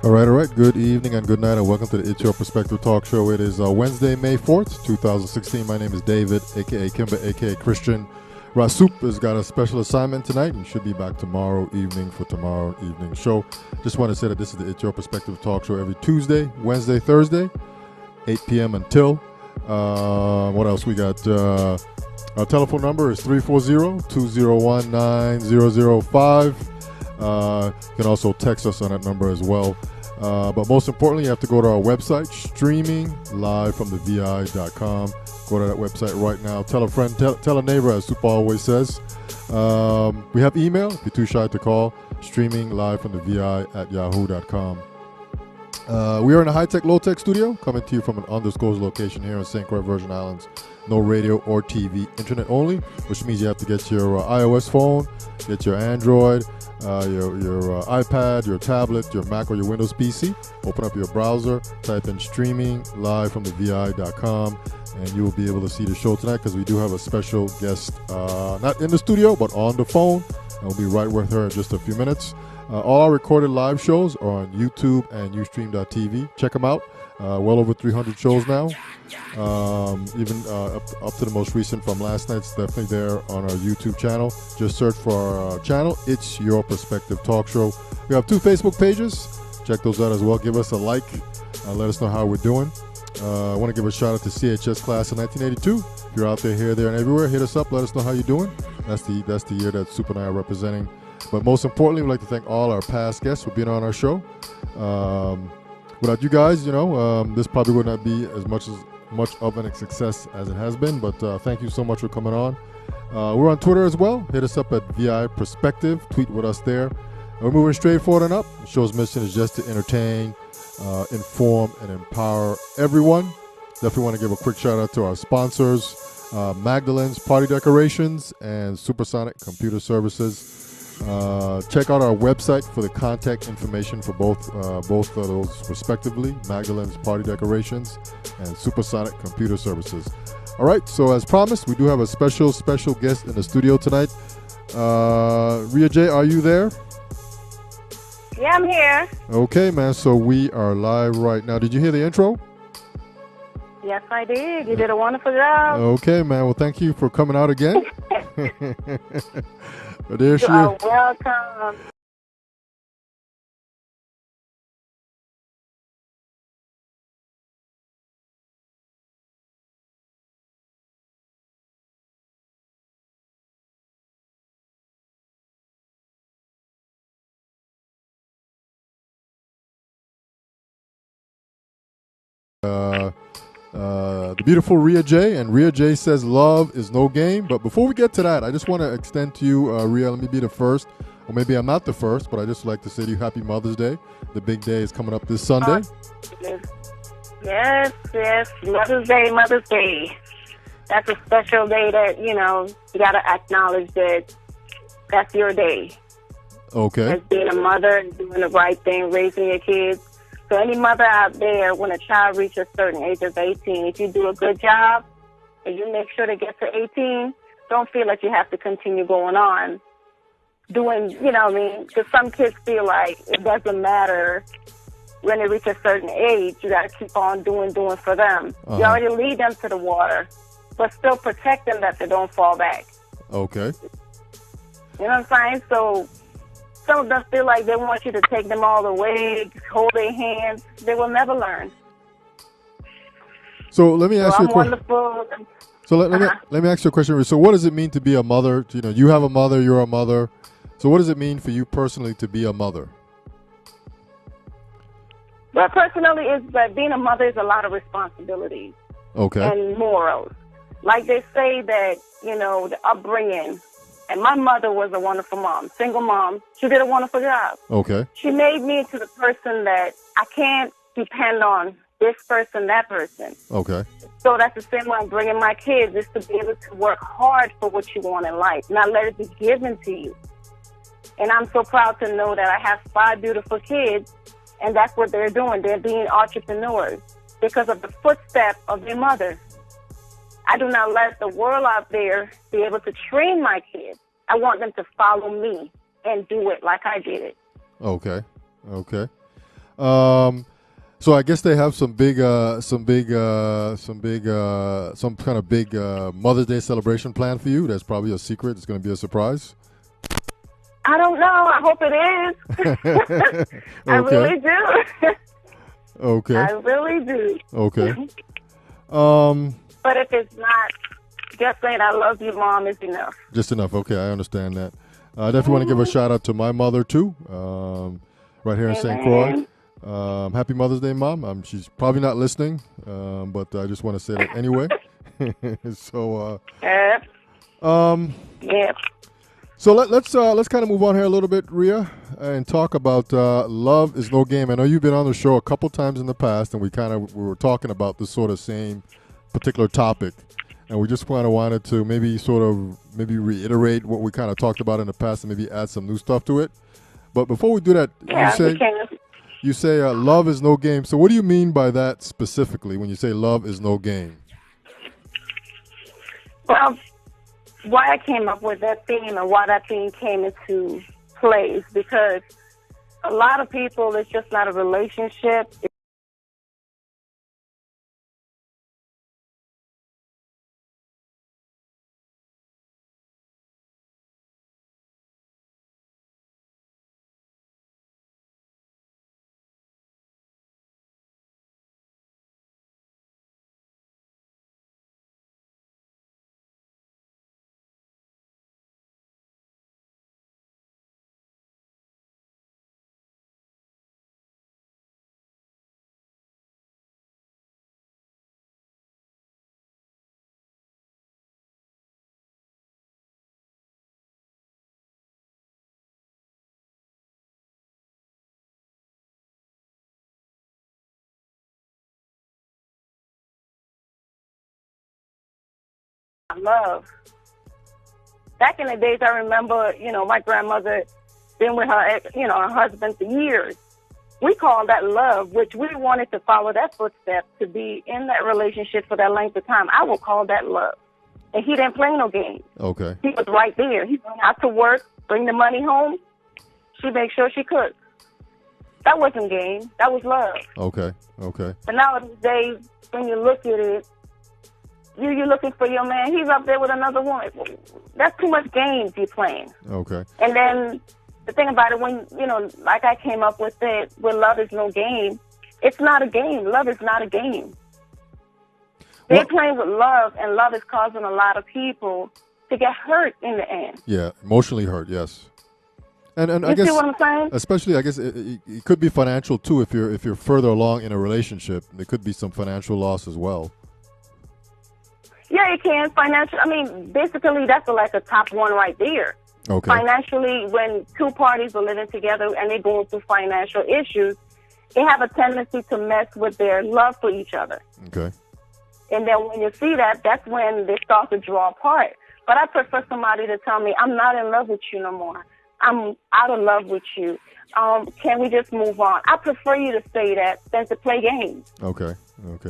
All right. Good evening and good night, and welcome to the It's Your Perspective Talk Show. It is Wednesday, May 4th, 2016. My name is David, a.k.a. Kimber, a.k.a. Christian. Rasup has got a special assignment tonight and should be back tomorrow evening for tomorrow evening show. Just want to say that this is the It's Your Perspective Talk Show every Tuesday, Wednesday, Thursday, 8 p.m. until. What else we got? Our telephone number is 340-201-9005. You can also text us on that number as well. But most importantly, you have to go to our website, streaminglivefromthevi.com. Go to that website right now. Tell a friend, tell a neighbor, as Super always says. We have email, if you're too shy to call, streaminglivefromthevi@yahoo.com. We are in a high-tech, low-tech studio, coming to you from an undisclosed location here in St. Croix, Virgin Islands. No radio or TV, internet only, which means you have to get your iOS phone, get your Android, your iPad, your tablet, your Mac or your Windows PC. Open up your browser, type in streaminglivefromthevi.com, and you will be able to see the show tonight because we do have a special guest, not in the studio, but on the phone. And we'll be right with her in just a few minutes. All our recorded live shows are on YouTube and Ustream.tv. Check them out. Well over 300 shows now. Even up to the most recent from last night. It's definitely there on our YouTube channel. Just search for our channel. It's Your Perspective Talk Show. We have 2 Facebook pages. Check those out as well. Give us a like. Let us know how we're doing. I want to give a shout out to CHS class of 1982. If you're out there, here, there, and everywhere, hit us up. Let us know how you're doing. That's the year that Super and I are representing. But most importantly, we'd like to thank all our past guests for being on our show. Without you guys, this probably would not be as much of a success as it has been. But thank you so much for coming on. We're on Twitter as well. Hit us up at VI Perspective. Tweet with us there. We're moving straight forward and up. The show's mission is just to entertain, inform, and empower everyone. Definitely want to give a quick shout out to our sponsors, Magdalene's Party Decorations and Supersonic Computer Services. Check out our website for the contact information for both of those respectively, Magdalene's Party Decorations and Supersonic Computer Services. All right, so as promised, we do have a special guest in the studio tonight. Rhea J, are you there? Yeah, I'm here. Okay, man, so we are live right now. Did you hear the intro? Yes, I did. You did a wonderful job. Okay, man, well, thank you for coming out again. There she is. You are welcome. The beautiful Rhea J, and Rhea J says love is no game. But before we get to that, I just want to extend to you, Rhea, let me be the first, or maybe I'm not the first, but I just like to say to you Happy Mother's Day. The big day is coming up this Sunday. Yes, Mother's Day. That's a special day that, you got to acknowledge that that's your day. Okay. As being a mother and doing the right thing, raising your kids. So any mother out there, when a child reaches a certain age of 18, if you do a good job and you make sure they get to 18, don't feel like you have to continue going on doing, because some kids feel like it doesn't matter when they reach a certain age, you got to keep on doing for them. You already lead them to the water, but still protect them that they don't fall back. Okay. You know what I'm saying? So some of them feel like they want you to take them all the way, hold their hands. They will never learn. So let me ask you a question. Wonderful. So let me ask you a question. So what does it mean to be a mother? You have a mother, you're a mother. So what does it mean for you personally to be a mother? Well, personally, it's that being a mother is a lot of responsibilities. Okay. And morals. Like they say that, the upbringing. And my mother was a wonderful mom, single mom. She did a wonderful job. Okay. She made me into the person that I can't depend on this person, that person. Okay. So that's the same way I'm bringing my kids, is to be able to work hard for what you want in life, not let it be given to you. And I'm so proud to know that I have 5 beautiful kids, and that's what they're doing. They're being entrepreneurs because of the footsteps of their mother. I do not let the world out there be able to train my kids. I want them to follow me and do it like I did it. Okay. So I guess they have some kind of big Mother's Day celebration planned for you. That's probably a secret. It's going to be a surprise. I don't know. I hope it is. I really do. Okay. I really do. Okay. But if it's not, just saying I love you, Mom, is enough. Just enough. Okay, I understand that. I definitely want to give a shout out to my mother too, right here in St. Croix. Happy Mother's Day, Mom. She's probably not listening, but I just want to say that anyway. So, Yep. Yep. So let's kind of move on here a little bit, Rhea, and talk about Love is No Game. I know you've been on the show a couple times in the past, and we were talking about this sort of same particular topic, and we just kind of wanted to maybe reiterate what we kind of talked about in the past and maybe add some new stuff to it. But before we do that, you say love is no game. So what do you mean by that specifically when you say love is no game? Well, why I came up with that theme and why that theme came into play is because a lot of people, it's just not a relationship. Love. Back in the days, I remember, my grandmother been with her husband for years. We called that love, which we wanted to follow that footstep to be in that relationship for that length of time. I would call that love. And he didn't play no games. Okay. He was right there. He went out to work, bring the money home. She made sure she cooked. That wasn't game. That was love. Okay. But nowadays, when you look at it, you're looking for your man. He's up there with another woman. That's too much games you're playing. Okay. And then the thing about it, when, like I came up with it, where love is no game, it's not a game. Love is not a game. They're playing with love, and love is causing a lot of people to get hurt in the end. Yeah, emotionally hurt, yes. And I you guess, see what I'm saying? especially, I guess it could be financial too. If you're further along in a relationship, there could be some financial loss as well. Yeah, it can. Financial. I mean, basically, that's like a top one right there. Okay. Financially, when two parties are living together and they're going through financial issues, they have a tendency to mess with their love for each other. Okay. And then when you see that, that's when they start to draw apart. But I prefer somebody to tell me, I'm not in love with you no more. I'm out of love with you. Can we just move on? I prefer you to say that than to play games. Okay.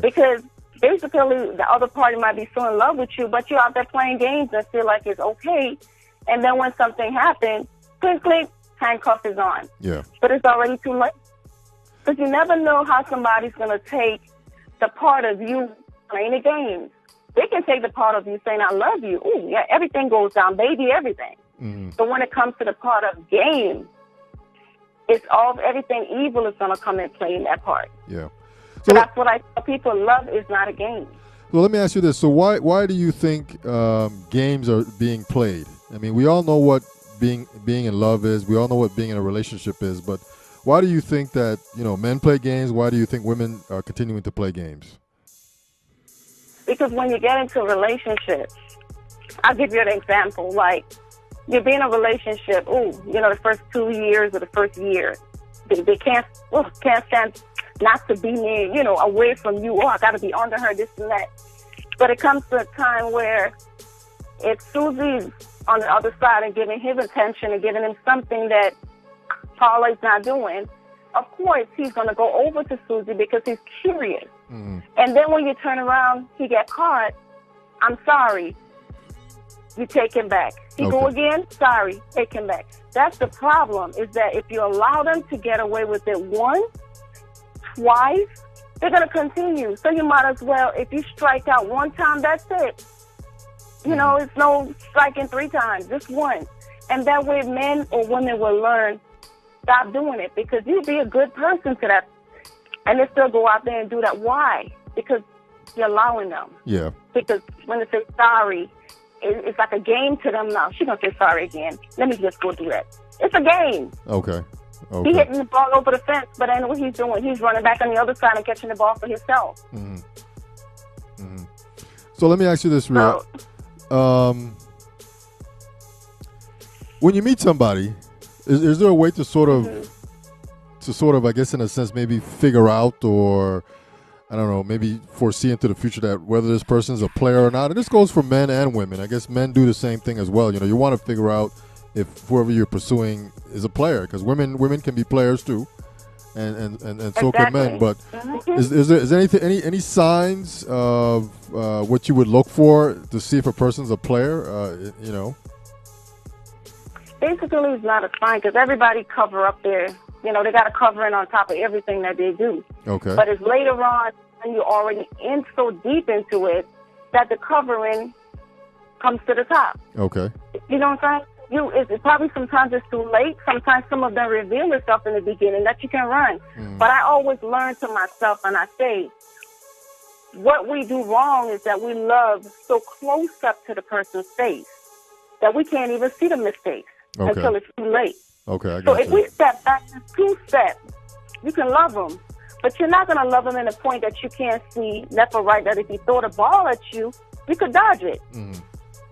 Because basically, the other party might be so in love with you, but you're out there playing games and feel like it's okay. And then when something happens, clink, clink, handcuff is on. Yeah. But it's already too late. Because you never know how somebody's going to take the part of you playing the games. They can take the part of you saying, I love you. Ooh, yeah, everything goes down, baby, everything. Mm-hmm. But when it comes to the part of game, everything evil is going to come and play in that part. Yeah. So that's what I tell people, love is not a game. Well, let me ask you this. So why do you think games are being played? I mean, we all know what being in love is. We all know what being in a relationship is. But why do you think that, men play games? Why do you think women are continuing to play games? Because when you get into a relationship, I'll give you an example. Like, you be in a relationship, the first 2 years or the first year, they can't stand not to be near, away from you. I got to be under her, this and that. But it comes to a time where if Susie's on the other side and giving him attention and giving him something that Paula's not doing, of course he's going to go over to Susie because he's curious. Mm-hmm. And then when you turn around, he get caught. I'm sorry. You take him back. He go again. Sorry. Take him back. That's the problem, is that if you allow them to get away with it once, twice, they're going to continue. So you might as well, if you strike out one time, that's it. You know, it's no striking 3 times, just one. And that way men or women will learn, stop doing it, because you'll be a good person to that. And they still go out there and do that. Why? Because you're allowing them. Yeah. Because when they say sorry, it's like a game to them now. She's going to say sorry again. Let me just go do that. It's a game. Okay. He's hitting the ball over the fence, but I know what he's doing. He's running back on the other side and catching the ball for himself. Mm-hmm. Mm-hmm. So let me ask you this, Rhea. When you meet somebody, is there a way to sort of, I guess in a sense, maybe figure out, or I don't know, maybe foresee into the future that whether this person is a player or not? And this goes for men and women. I guess men do the same thing as well. You know, you want to figure out if whoever you're pursuing is a player, because women can be players too, and so can men. But is there any signs of what you would look for to see if a person's a player? You know. Basically, it's not a sign, because everybody cover up their, you know, they got a covering on top of everything that they do. Okay. But it's later on, when you're already in so deep into it, that the covering comes to the top. Okay. You know what I'm saying? It's probably sometimes it's too late. Sometimes some of them reveal themselves in the beginning that you can run. But I always learn to myself, and I say, what we do wrong is that we love so close up to the person's face that we can't even see the mistakes until it's too late. Okay, I got so if we step back just 2 steps, you can love them. But you're not going to love them in a point that you can't see left or right, that if he throw the ball at you, you could dodge it.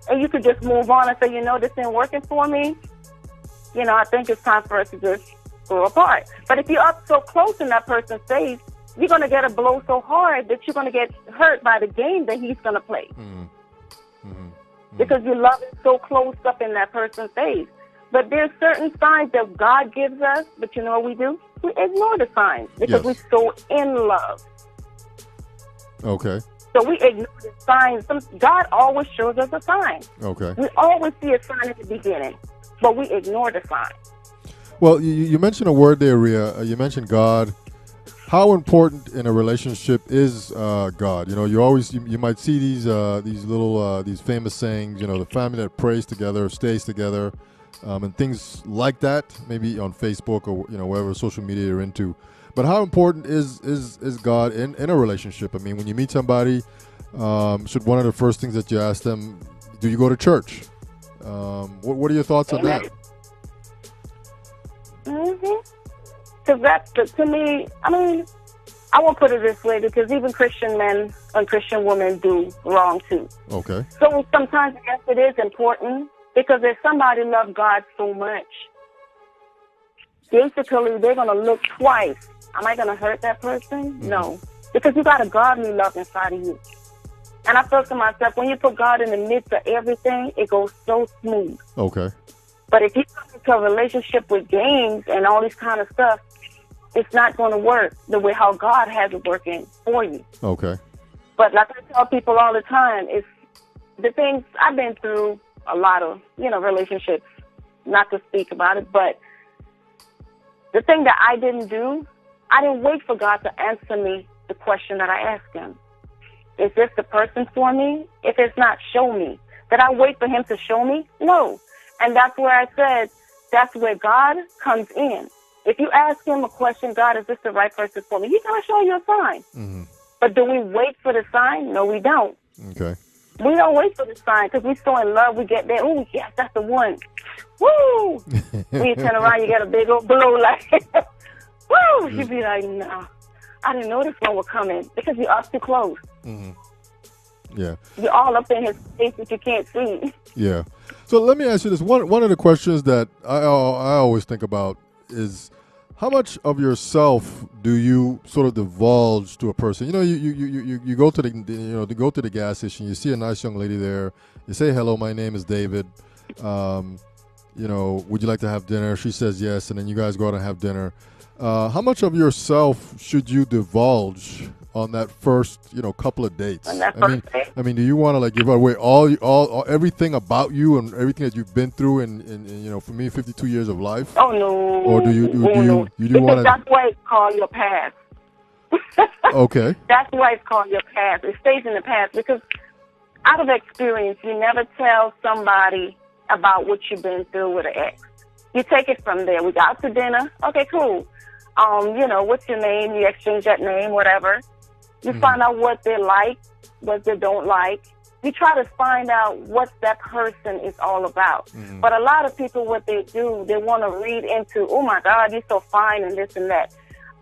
And you could just move on and say, you know, this ain't working for me. You know, I think it's time for us to just go apart. But if you're up so close in that person's face, you're going to get a blow so hard that you're going to get hurt by the game that he's going to play. Because you love it so close up in that person's face. But there's certain signs that God gives us, but you know what we do? We ignore the signs because we're so in love. Okay. So we ignore the signs. God always shows us a sign. Okay. We always see a sign at the beginning, but we ignore the sign. Well, you mentioned a word there, Rhea. You mentioned God. How important in a relationship is God? You know, you might see these little these famous sayings. You know, the family that prays together stays together. And things like that, maybe on Facebook or whatever social media you're into. But how important is God in a relationship? I mean, when you meet somebody, should one of the first things that you ask them, do you go to church? What are your thoughts on that? Because that, to me, I mean, I won't put it this way, because even Christian men and Christian women do wrong too. Okay. So sometimes, yes, it is important. Because if somebody loves God so much, basically they're going to look twice. Am I going to hurt that person? No. Because you got a godly love inside of you. And I thought to myself, when you put God in the midst of everything, it goes so smooth. Okay. But if you come into a relationship with games and all this kind of stuff, it's not going to work the way how God has it working for you. Okay. But like I tell people all the time, it's the things I've been through. A lot of, relationships, not to speak about it, but the thing that I didn't do, I didn't wait for God to answer me the question that I asked him. Is this the person for me? If it's not, show me. Did I wait for him to show me? No. And that's where I said, that's where God comes in. If you ask him a question, God, is this the right person for me? He's going to show you a sign. But do we wait for the sign? No, we don't. Okay. We don't wait for the sign because we're so in love. We get there. Oh, yes, that's the one. Woo! When you turn around, you get a big old blow like, woo! You be like, no, I didn't know this one was coming because you're up too close. Yeah. You're all up in his face that you can't see. Yeah. So let me ask you this. One of the questions that I always think about is, how much of yourself do you sort of divulge to a person? You know, you go to the gas station. You see a nice young lady there. You say, "Hello, my name is David. Would you like to have dinner?" She says yes, and then you guys go out and have dinner. How much of yourself should you divulge on that first, couple of dates? I mean, do you want to give away all everything about you and everything that you've been through in for me, 52 years of life? Oh no. Or do you want to? That's why it's called your past. Okay. That's why it's called your past. It stays in the past because out of experience, you never tell somebody about what you've been through with an ex. You take it from there. We got out to dinner. Okay, cool. What's your name? You exchange that name, whatever. You find out what they like, what they don't like. You try to find out what that person is all about. But a lot of people, what they do, they want to read into, oh my God, you're so fine and this and that.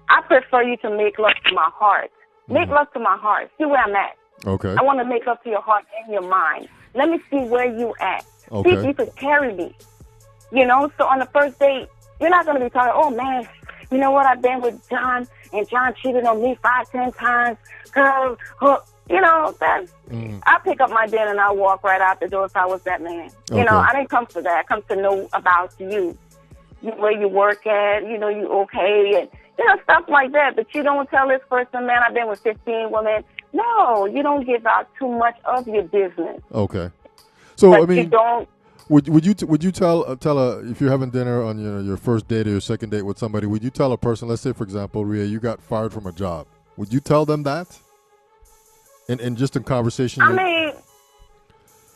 I prefer you to make love to my heart. Make love to my heart. See where I'm at. Okay. I want to make love to your heart and your mind. Let me see where you at. Okay. See if you could carry me. So on the first date, you're not going to be talking, oh man, you know what, I've been with John, and John cheated on me 5, 10 times. That's, I pick up my dinner and I walk right out the door if I was that man. Okay. I didn't come for that. I come to know about you, where you work at, you okay, and, stuff like that. But you don't tell this person, man, I've been with 15 women. No, you don't give out too much of your business. Okay. So, but I mean, you don't. Would you tell if you're having dinner on your first date or your second date with somebody, would you tell a person, let's say for example, Rhea, you got fired from a job, would you tell them that? And just in conversation. I mean,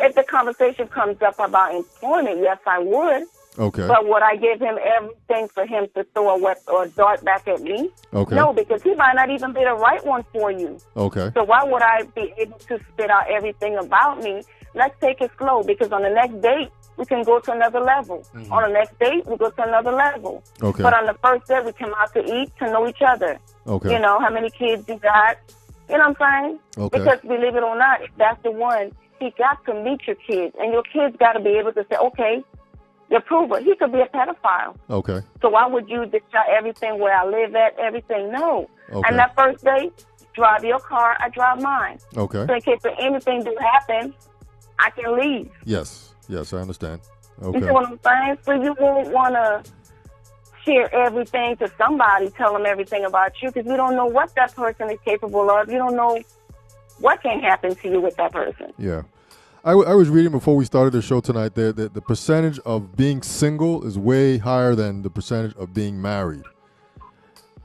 if the conversation comes up about employment, yes, I would. Okay. But would I give him everything for him to throw a dart back at me? Okay. No, because he might not even be the right one for you. Okay. So why would I be able to spit out everything about me? Let's take it slow, because on the next date, we can go to another level. On the next date, we go to another level. Okay. But on the first date, we come out to eat, to know each other. Okay. How many kids you got. You know what I'm saying? Okay. Because believe it or not, if that's the one, he got to meet your kids. And your kids got to be able to say, okay, you approve it. He could be a pedophile. Okay. So why would you decide everything where I live at, everything? No. Okay. And that first date, drive your car, I drive mine. Okay. So in case of anything do happen, I can leave. Yes, I understand. Okay. You see what I'm saying? So you won't want to share everything to somebody, tell them everything about you, because you don't know what that person is capable of. You don't know what can happen to you with that person. Yeah. I was reading before we started the show tonight that the percentage of being single is way higher than the percentage of being married.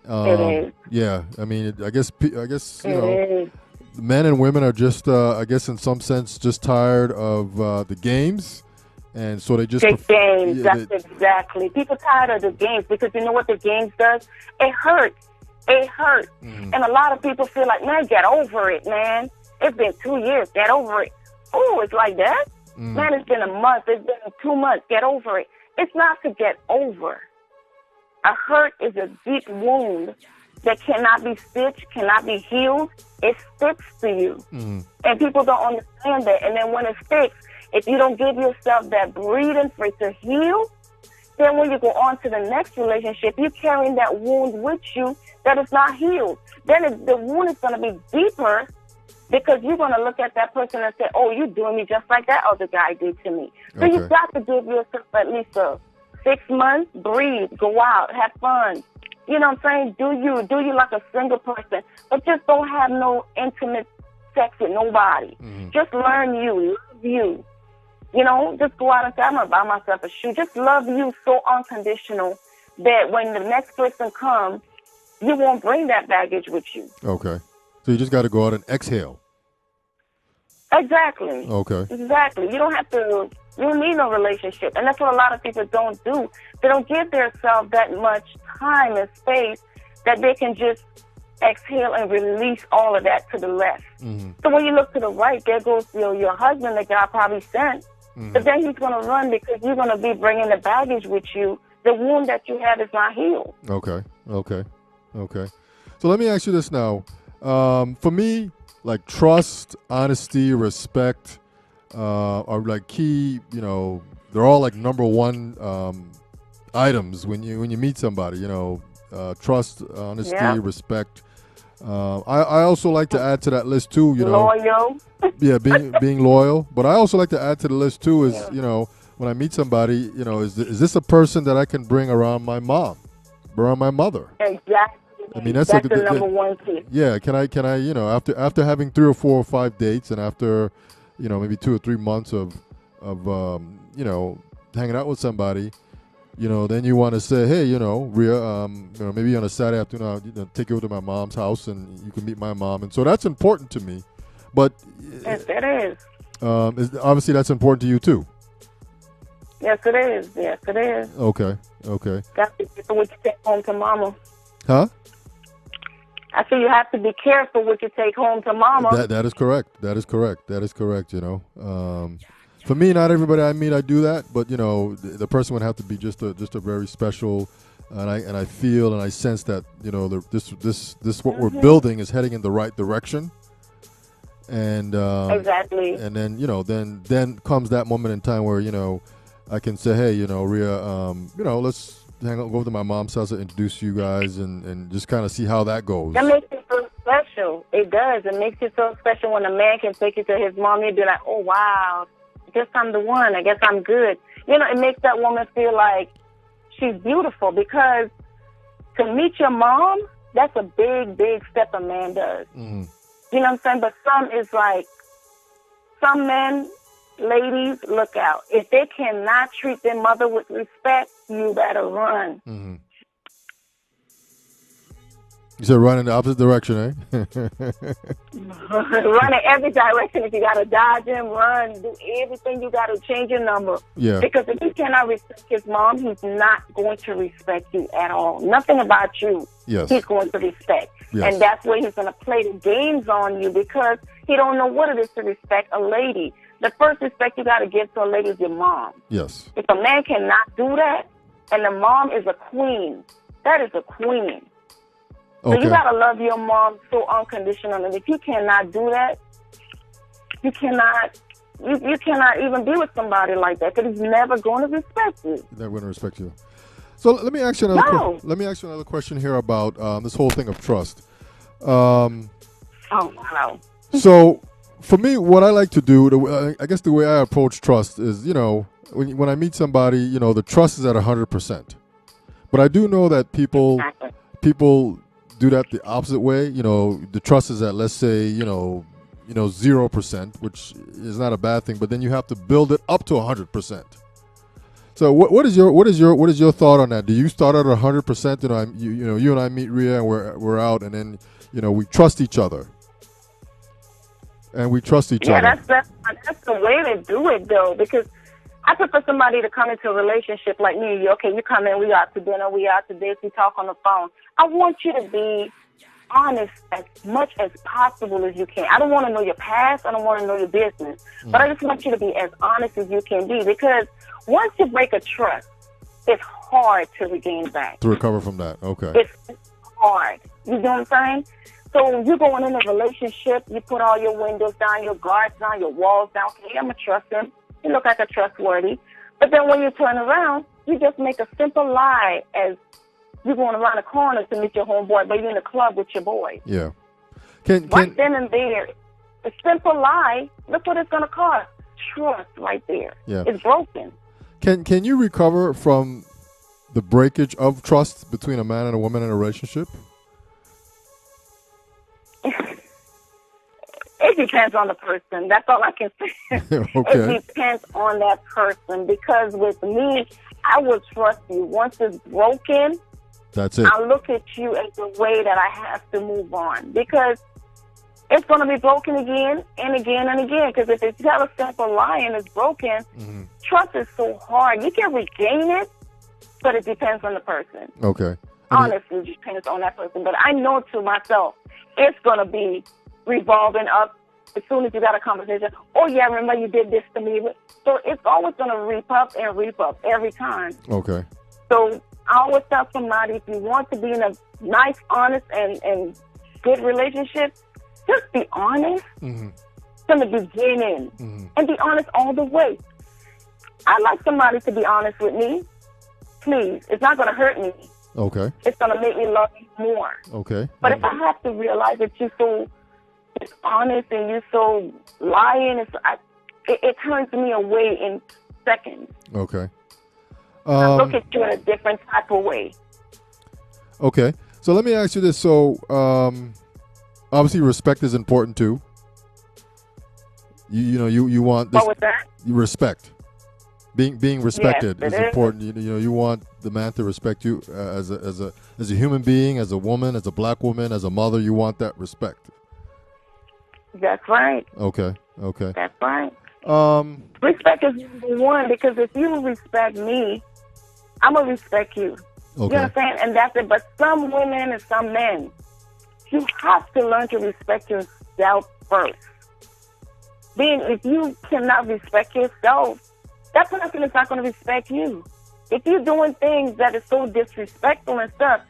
It is. Yeah. I mean, I guess men and women are just, I guess in some sense, just tired of the games. And so they just... The games, that's exactly. People tired of the games because you know what the games does? It hurts. It hurts. And a lot of people feel like, man, get over it, man. It's been 2 years. Get over it. Oh, it's like that? Man, it's been a month. It's been 2 months. Get over it. It's not to get over. A hurt is a deep wound that cannot be stitched, cannot be healed. It sticks to you. And people don't understand that. And then when it sticks, if you don't give yourself that breathing for it to heal, then when you go on to the next relationship, you're carrying that wound with you that is not healed. Then the wound is going to be deeper because you're going to look at that person and say, oh, you're doing me just like that other guy did to me. So you've got to give yourself at least 6 months, breathe, go out, have fun. You know what I'm saying? Do you like a single person, but just don't have no intimate sex with nobody. Just learn you, love you. Just go out and say, I'm going to buy myself a shoe. Just love you so unconditional that when the next person comes, you won't bring that baggage with you. Okay. So you just got to go out and exhale. Exactly. Okay. Exactly. You don't need no relationship. And that's what a lot of people don't do. They don't give themselves that much time and space that they can just exhale and release all of that to the left. So when you look to the right, there goes your husband that God probably sent. But then he's going to run because you're going to be bringing the baggage with you. The wound that you have is not healed. Okay. So let me ask you this now. For me, like trust, honesty, respect are like key, they're all like number one items when you meet somebody, trust, honesty, respect. I also like to add to that list too, loyal. Yeah, being loyal. But I also like to add to the list too is, when I meet somebody, is this a person that I can bring around my mom, around my mother? Exactly. I mean, that's the number one key. Yeah, can I, after having 3 or 4 or 5 dates and after, maybe 2 or 3 months of hanging out with somebody, then you want to say, hey, Rhea, maybe on a Saturday afternoon, I'll take you over to my mom's house and you can meet my mom. And so that's important to me. But Yes, it is. Obviously that's important to you too. Yes, it is. Yes, it is. Okay. Got to be careful what you take home to mama. Huh? I say you have to be careful what you take home to mama. That is correct. For me, not everybody I meet I do that, but the person would have to be just a very special, and I feel and I sense that this what we're building is heading in the right direction, and exactly. And then comes that moment in time where I can say, hey, Rhea, let's hang out, go over to my mom's house and introduce you guys, and just kind of see how that goes. That makes it so special. It does. It makes it so special when a man can take you to his mom and be like, oh wow. I guess I'm the one. I guess I'm good. It makes that woman feel like she's beautiful, because to meet your mom, that's a big, big step a man does. Mm-hmm. You know what I'm saying? But some men, ladies, look out. If they cannot treat their mother with respect, you better run. Mm-hmm. You said run in the opposite direction, eh? Run in every direction. If you got to dodge him, run. Do everything you got to change your number. Yeah. Because if he cannot respect his mom, he's not going to respect you at all. Nothing about you he's going to respect. Yes. And that's where he's going to play the games on you, because he don't know what it is to respect a lady. The first respect you got to give to a lady is your mom. Yes. If a man cannot do that, and the mom is a queen, that is a queen. Okay. So you gotta love your mom so unconditionally. And if you cannot do that, you cannot even be with somebody like that, because he's never going to respect you. Never going to respect you. So let me ask you another question here about this whole thing of trust. Oh wow. So for me, what I like to do, I guess the way I approach trust is, when I meet somebody, the trust is at 100%. But I do know that people do that the opposite way. The trust is at, let's say, 0%, which is not a bad thing. But then you have to build it up to 100%. So what is your thought on that? Do you start at 100%? You and I meet Rhea and we're out, and then we trust each other. And we trust each other. Yeah, that's the way to do it, though, because I prefer somebody to come into a relationship like me. Okay, you come in, we out to dinner, we out to this, we talk on the phone. I want you to be honest as much as possible as you can. I don't want to know your past. I don't want to know your business. But I just want you to be as honest as you can be, because once you break a trust, it's hard to regain back. To recover from that, okay. It's hard. You know what I'm saying? So you're going in a relationship, you put all your windows down, your guards down, your walls down. Okay, I'm going to trust him. You look like a trustworthy. But then when you turn around, you just make a simple lie as you're going around the corner to meet your homeboy, but you're in the club with your boy. Yeah. Right then and there, a simple lie, look what it's going to cost. Trust right there. Yeah. It's broken. Can you recover from the breakage of trust between a man and a woman in a relationship? It depends on the person. That's all I can say. Okay. It depends on that person, because with me, I will trust you. Once it's broken, that's it. I look at you as the way that I have to move on, because it's going to be broken again and again and again. Because if you tell a simple lie and it's broken, trust is so hard. You can regain it, but it depends on the person. Okay. Honestly, it depends on that person. But I know to myself, it's going to be revolving up as soon as you got a conversation. Oh, yeah, remember you did this to me. So it's always going to reap up every time. Okay. So I always tell somebody, if you want to be in a nice, honest, and good relationship, just be honest from the beginning and be honest all the way. I'd like somebody to be honest with me. Please. It's not going to hurt me. Okay. It's going to make me love you more. Okay. But if I have to realize that you're so honest and you're so lying, it turns me away in seconds. Okay. I look at you in a different type of way. Okay. So let me ask you this. So obviously respect is important too. You want this. What was that? Respect. Being respected Yes, is important. You want the man to respect you as a human being, as a woman, as a black woman, as a mother. You want that respect. That's right. Okay. That's right. Um. Respect is number one, because if you respect me, I'm going to respect you. Okay. You understand? And that's it. But some women and some men, you have to learn to respect yourself first. If you cannot respect yourself, that person is not going to respect you. If you're doing things that is so disrespectful and stuff,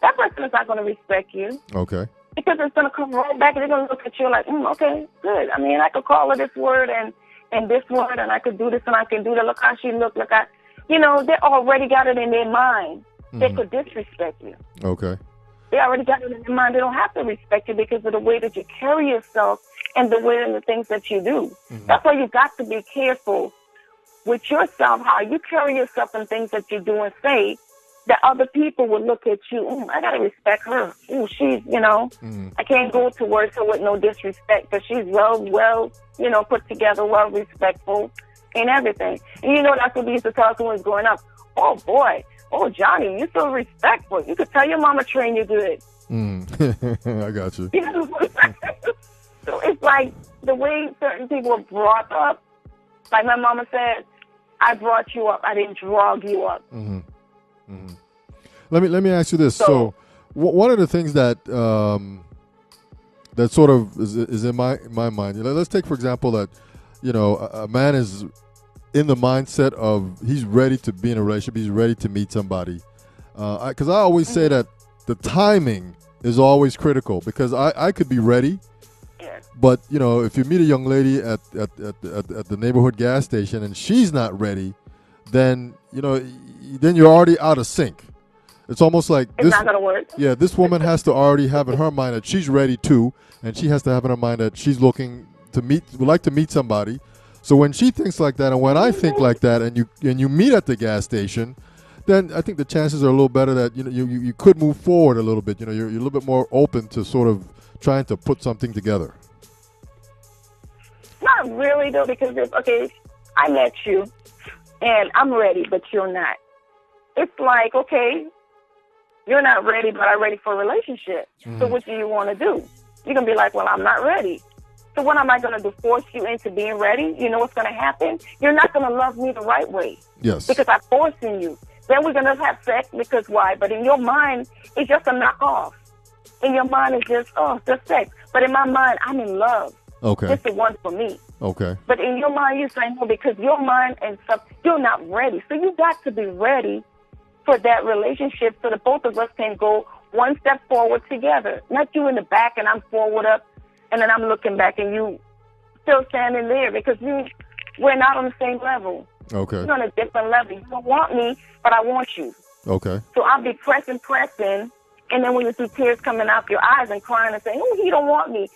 that person is not going to respect you. Okay. Because it's going to come right back and they're going to look at you like, okay, good. I mean, I could call her this word and this word, and I could do this and I can do that. Look how she looked. Look how, they already got it in their mind. They could disrespect you. Okay. They already got it in their mind. They don't have to respect you because of the way that you carry yourself and the way and the things that you do. That's why you got to be careful with yourself, how you carry yourself and things that you do and say, that other people will look at you. I got to respect her. She's, I can't go towards her with no disrespect, because she's well, put together, well, respectful and everything. And that's what we used to tell us when we was growing up. Oh, boy. Oh, Johnny, you're so respectful. You could tell your mama trained you good. I got you. So it's like the way certain people are brought up. Like my mama said, I brought you up. I didn't drag you up. Let me ask you this. So one of the things that that sort of is in my mind. Let's take, for example, that a man is in the mindset of he's ready to be in a relationship. He's ready to meet somebody. Because I always say that the timing is always critical, because I could be ready. But if you meet a young lady at the neighborhood gas station and she's not ready, then you're already out of sync. It's almost like it's not gonna work. Yeah, this woman has to already have in her mind that she's ready too, and she has to have in her mind that she's would like to meet somebody. So when she thinks like that, and when I think like that, and you meet at the gas station, then I think the chances are a little better that you could move forward a little bit. You're a little bit more open to sort of trying to put something together. Not really, though, because I met you and I'm ready, but you're not. It's like, okay, you're not ready, but I'm ready for a relationship. So what do you want to do? You're going to be like, well, I'm not ready. So what am I going to do? Force you into being ready? You know what's going to happen? You're not going to love me the right way. Yes. Because I'm forcing you. Then we're going to have sex because why? But in your mind, it's just a knockoff. In your mind, it's just sex. But in my mind, I'm in love. Okay. It's the one for me. Okay. But in your mind, you're saying no, because your mind and stuff, you're not ready. So you got to be ready for that relationship so that both of us can go one step forward together. Not you in the back and I'm forward up, and then I'm looking back and you still standing there, because we're not on the same level. Okay. We're on a different level. You don't want me, but I want you. Okay. So I'll be pressing, and then when you see tears coming out your eyes and crying and saying, oh, he don't want me.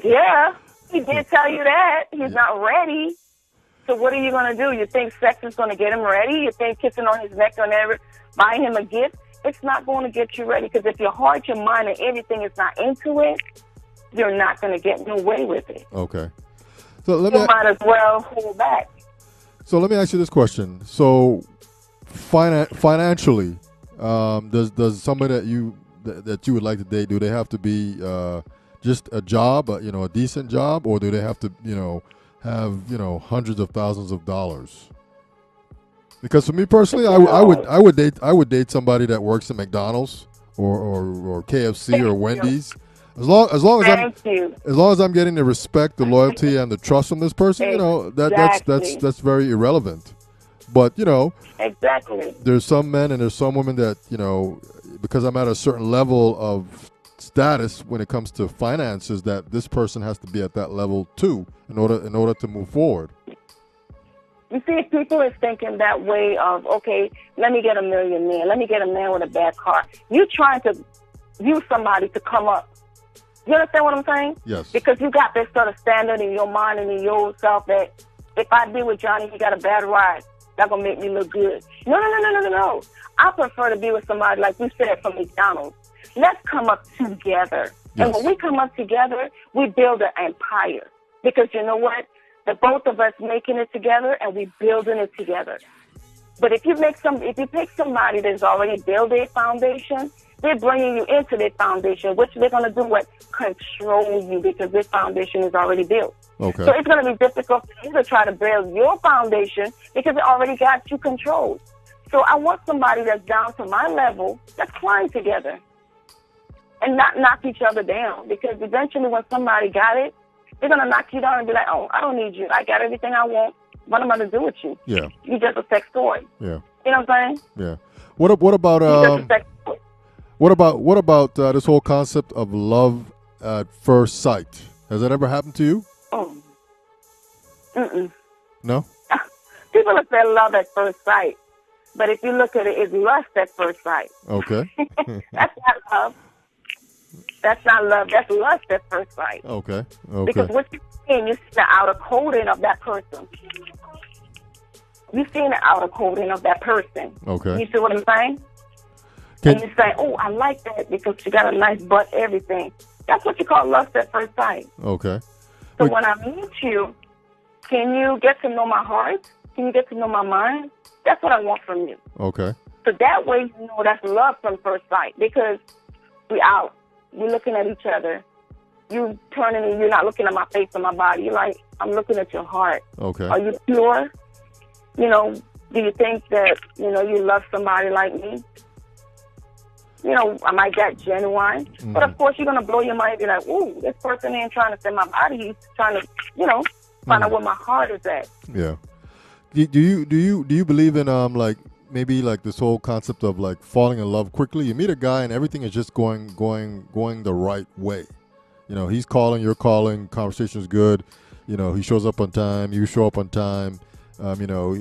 Yeah, he did tell you that. He's not ready. So what are you going to do? You think sex is going to get him ready? You think kissing on his neck or never buying him a gift? It's not going to get you ready, because if your heart, your mind, and everything is not into it, you're not going to get no way with it. Okay. So you might as well hold back. So let me ask you this question. So financially, does somebody that you would like to date, do they have to be just a job, a decent job, or do they have to have hundreds of thousands of dollars? Because for me personally, I would date somebody that works at McDonald's or KFC or Wendy's. As long as I'm getting the respect, the loyalty, and the trust from this person, that's very irrelevant. But exactly, there's some men and there's some women that because I'm at a certain level of status when it comes to finances, that this person has to be at that level too in order to move forward. You see, people is thinking that way of, okay, let me get a millionaire, let me get a man with a bad car. You're trying to use somebody to come up. You understand what I'm saying? Yes. Because you got this sort of standard in your mind and in yourself that if I be with Johnny, he got a bad ride, that's going to make me look good. No. I prefer to be with somebody, like you said, from McDonald's. Let's come up together. Yes. And when we come up together, we build an empire. Because you know what? the both of us making it together and we building it together. But if you pick somebody that's already built their foundation, they're bringing you into their foundation, which they're going to do what? Control you, because their foundation is already built. Okay. So it's going to be difficult for you to try to build your foundation because it already got you controlled. So I want somebody that's down to my level, that's climb together and not knock each other down, because eventually when somebody got it, they're going to knock you down and be like, oh, I don't need you. I got everything I want. What am I going to do with you? Yeah. You're just a sex toy. Yeah. You know what I'm saying? Yeah. What about You're just a sex toy. what about this whole concept of love at first sight? Has that ever happened to you? Oh. Mm-mm. No? People have said love at first sight. But if you look at it, it's lust at first sight. Okay. That's not love. That's not love. That's lust at first sight. Okay. Because what you're seeing, you see the outer coating of that person. You're seeing the outer coating of that person. Okay. You see what I'm saying? And you say, oh, I like that because she got a nice butt, everything. That's what you call lust at first sight. Okay. So when I meet you, can you get to know my heart? Can you get to know my mind? That's what I want from you. Okay. So that way, you know that's love from first sight, because we out. We're looking at each other. You turning and you're not looking at my face or my body. You're like, I'm looking at your heart. Okay. Are you pure? You know, do you think that, you know, you love somebody like me? You know, am I that genuine? Mm-hmm. But of course, you're going to blow your mind and be like, ooh, this person ain't trying to send my body. He's trying to, you know, find out where my heart is at. Yeah. Do you believe in like maybe like this whole concept of like falling in love quickly? You meet a guy and everything is just going the right way. You know, he's calling, you're calling, conversation is good. You know, he shows up on time, you show up on time. You know,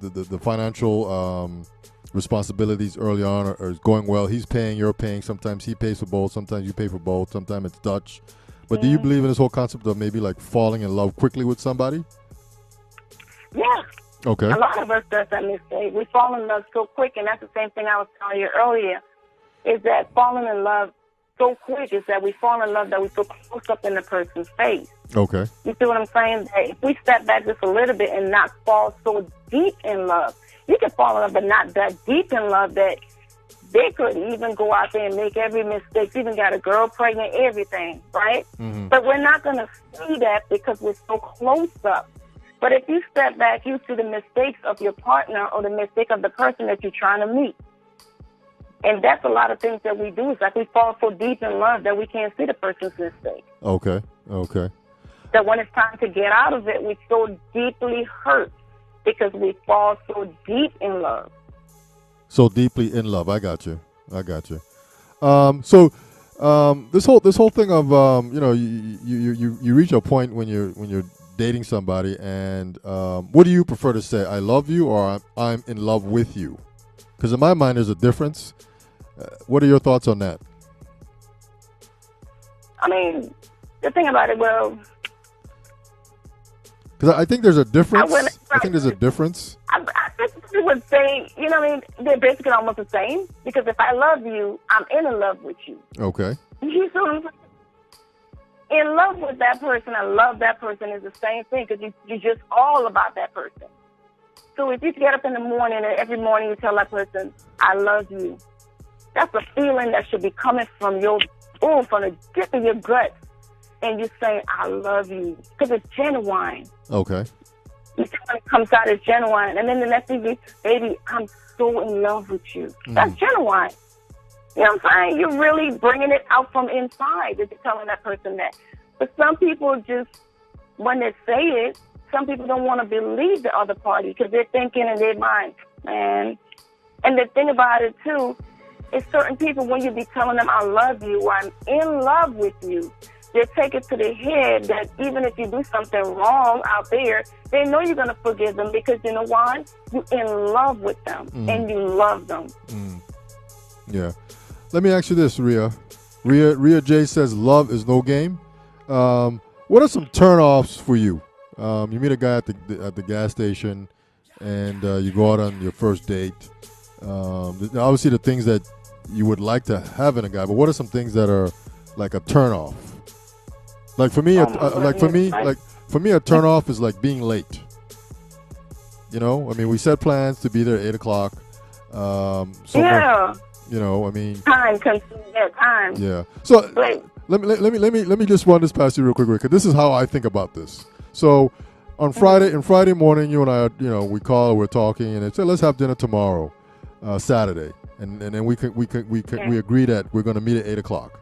the financial responsibilities early on are going well. He's paying, you're paying. Sometimes he pays for both. Sometimes you pay for both. Sometimes it's Dutch. But do you believe in this whole concept of maybe like falling in love quickly with somebody? Yeah. Okay. A lot of us does that mistake. We fall in love so quick, and that's the same thing I was telling you earlier, is that falling in love so quick is that we fall in love that we feel close up in the person's face. Okay. You see what I'm saying? That if we step back just a little bit and not fall so deep in love, you can fall in love but not that deep in love that they could even go out there and make every mistake, even got a girl pregnant, everything, right? Mm-hmm. But we're not going to see that because we're so close up. But if you step back, you see the mistakes of your partner or the mistake of the person that you're trying to meet. And that's a lot of things that we do. It's like we fall so deep in love that we can't see the person's mistake. Okay. That when it's time to get out of it, we're so deeply hurt because we fall so deep in love. So deeply in love. I got you. So this whole thing of you know, you reach a point when you're dating somebody, and what do you prefer to say? I love you, or I'm in love with you? Because in my mind, there's a difference. What are your thoughts on that? I mean, the thing about it, well, because I think there's a difference. I think there's a difference. I would say, you know what I mean? They're basically almost the same. Because if I love you, I'm in love with you. Okay. You see what I'm saying? In love with that person, I love that person is the same thing, because you're just all about that person. So if you get up in the morning and every morning you tell that person, I love you, that's a feeling that should be coming from from the dip of your gut. And you say, I love you, because it's genuine. Okay. You see, when it comes out, it's genuine. And then the next thing is, baby, I'm so in love with you. That's genuine. You know what I'm saying? You're really bringing it out from inside that you're telling that person that. But some people just, when they say it, some people don't want to believe the other party because they're thinking in their mind, man. And the thing about it, too, is certain people, when you be telling them, I love you, or I'm in love with you, they take it to the head that even if you do something wrong out there, they know you're going to forgive them because you know why? You're in love with them and you love them. Yeah. Let me ask you this, Rhea. Rhea J says love is no game. What are some turnoffs for you? You meet a guy at the gas station, and you go out on your first date. Obviously, the things that you would like to have in a guy, but what are some things that are like a turnoff? Like for me, for me, a turn off is like being late. You know, I mean, we set plans to be there at 8 o'clock. Yeah. You know, I mean, time consuming. Yeah, time. Yeah. So Like, let me just run this past you real quick, because this is how I think about this. So on Friday morning, you and I, you know, we call, we're talking, and they say, let's have dinner tomorrow, Saturday, and then we agree that we're going to meet at 8 o'clock.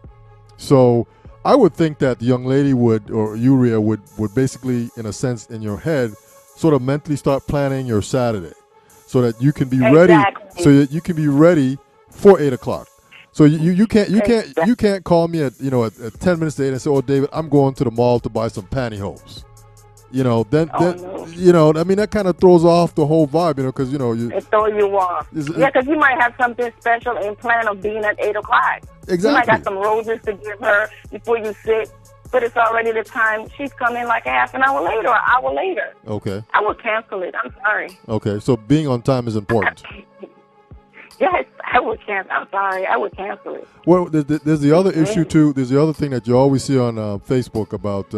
So I would think that the young lady would, or you, Rhea, would basically, in a sense, in your head, sort of mentally start planning your Saturday, so that you can be ready. So that you can be ready for 8 o'clock. So you can't call me at 10 minutes to 8 and say, oh, David, I'm going to the mall to buy some pantyhose. You know, then no. you know, I mean, that kind of throws off the whole vibe, you know, because it throws you off. Yeah, because you might have something special in plan of being at 8 o'clock. Exactly. You might got some roses to give her before you sit, but it's already the time. She's coming like a half an hour later or an hour later. Okay. I will cancel it. I'm sorry. Okay, so being on time is important. Yes, I would cancel. I'm sorry. I would cancel it. Well, there's the other issue too. There's the other thing that you always see on Facebook about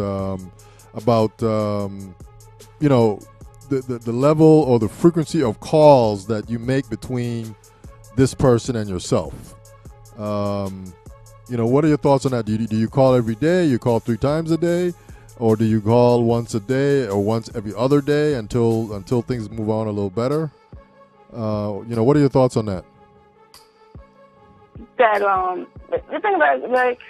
you know, the level or the frequency of calls that you make between this person and yourself. You know, what are your thoughts on that? Do you call every day? You call 3 times a day, or do you call once a day or once every other day until things move on a little better? You know, what are your thoughts on that? That the thing about, like,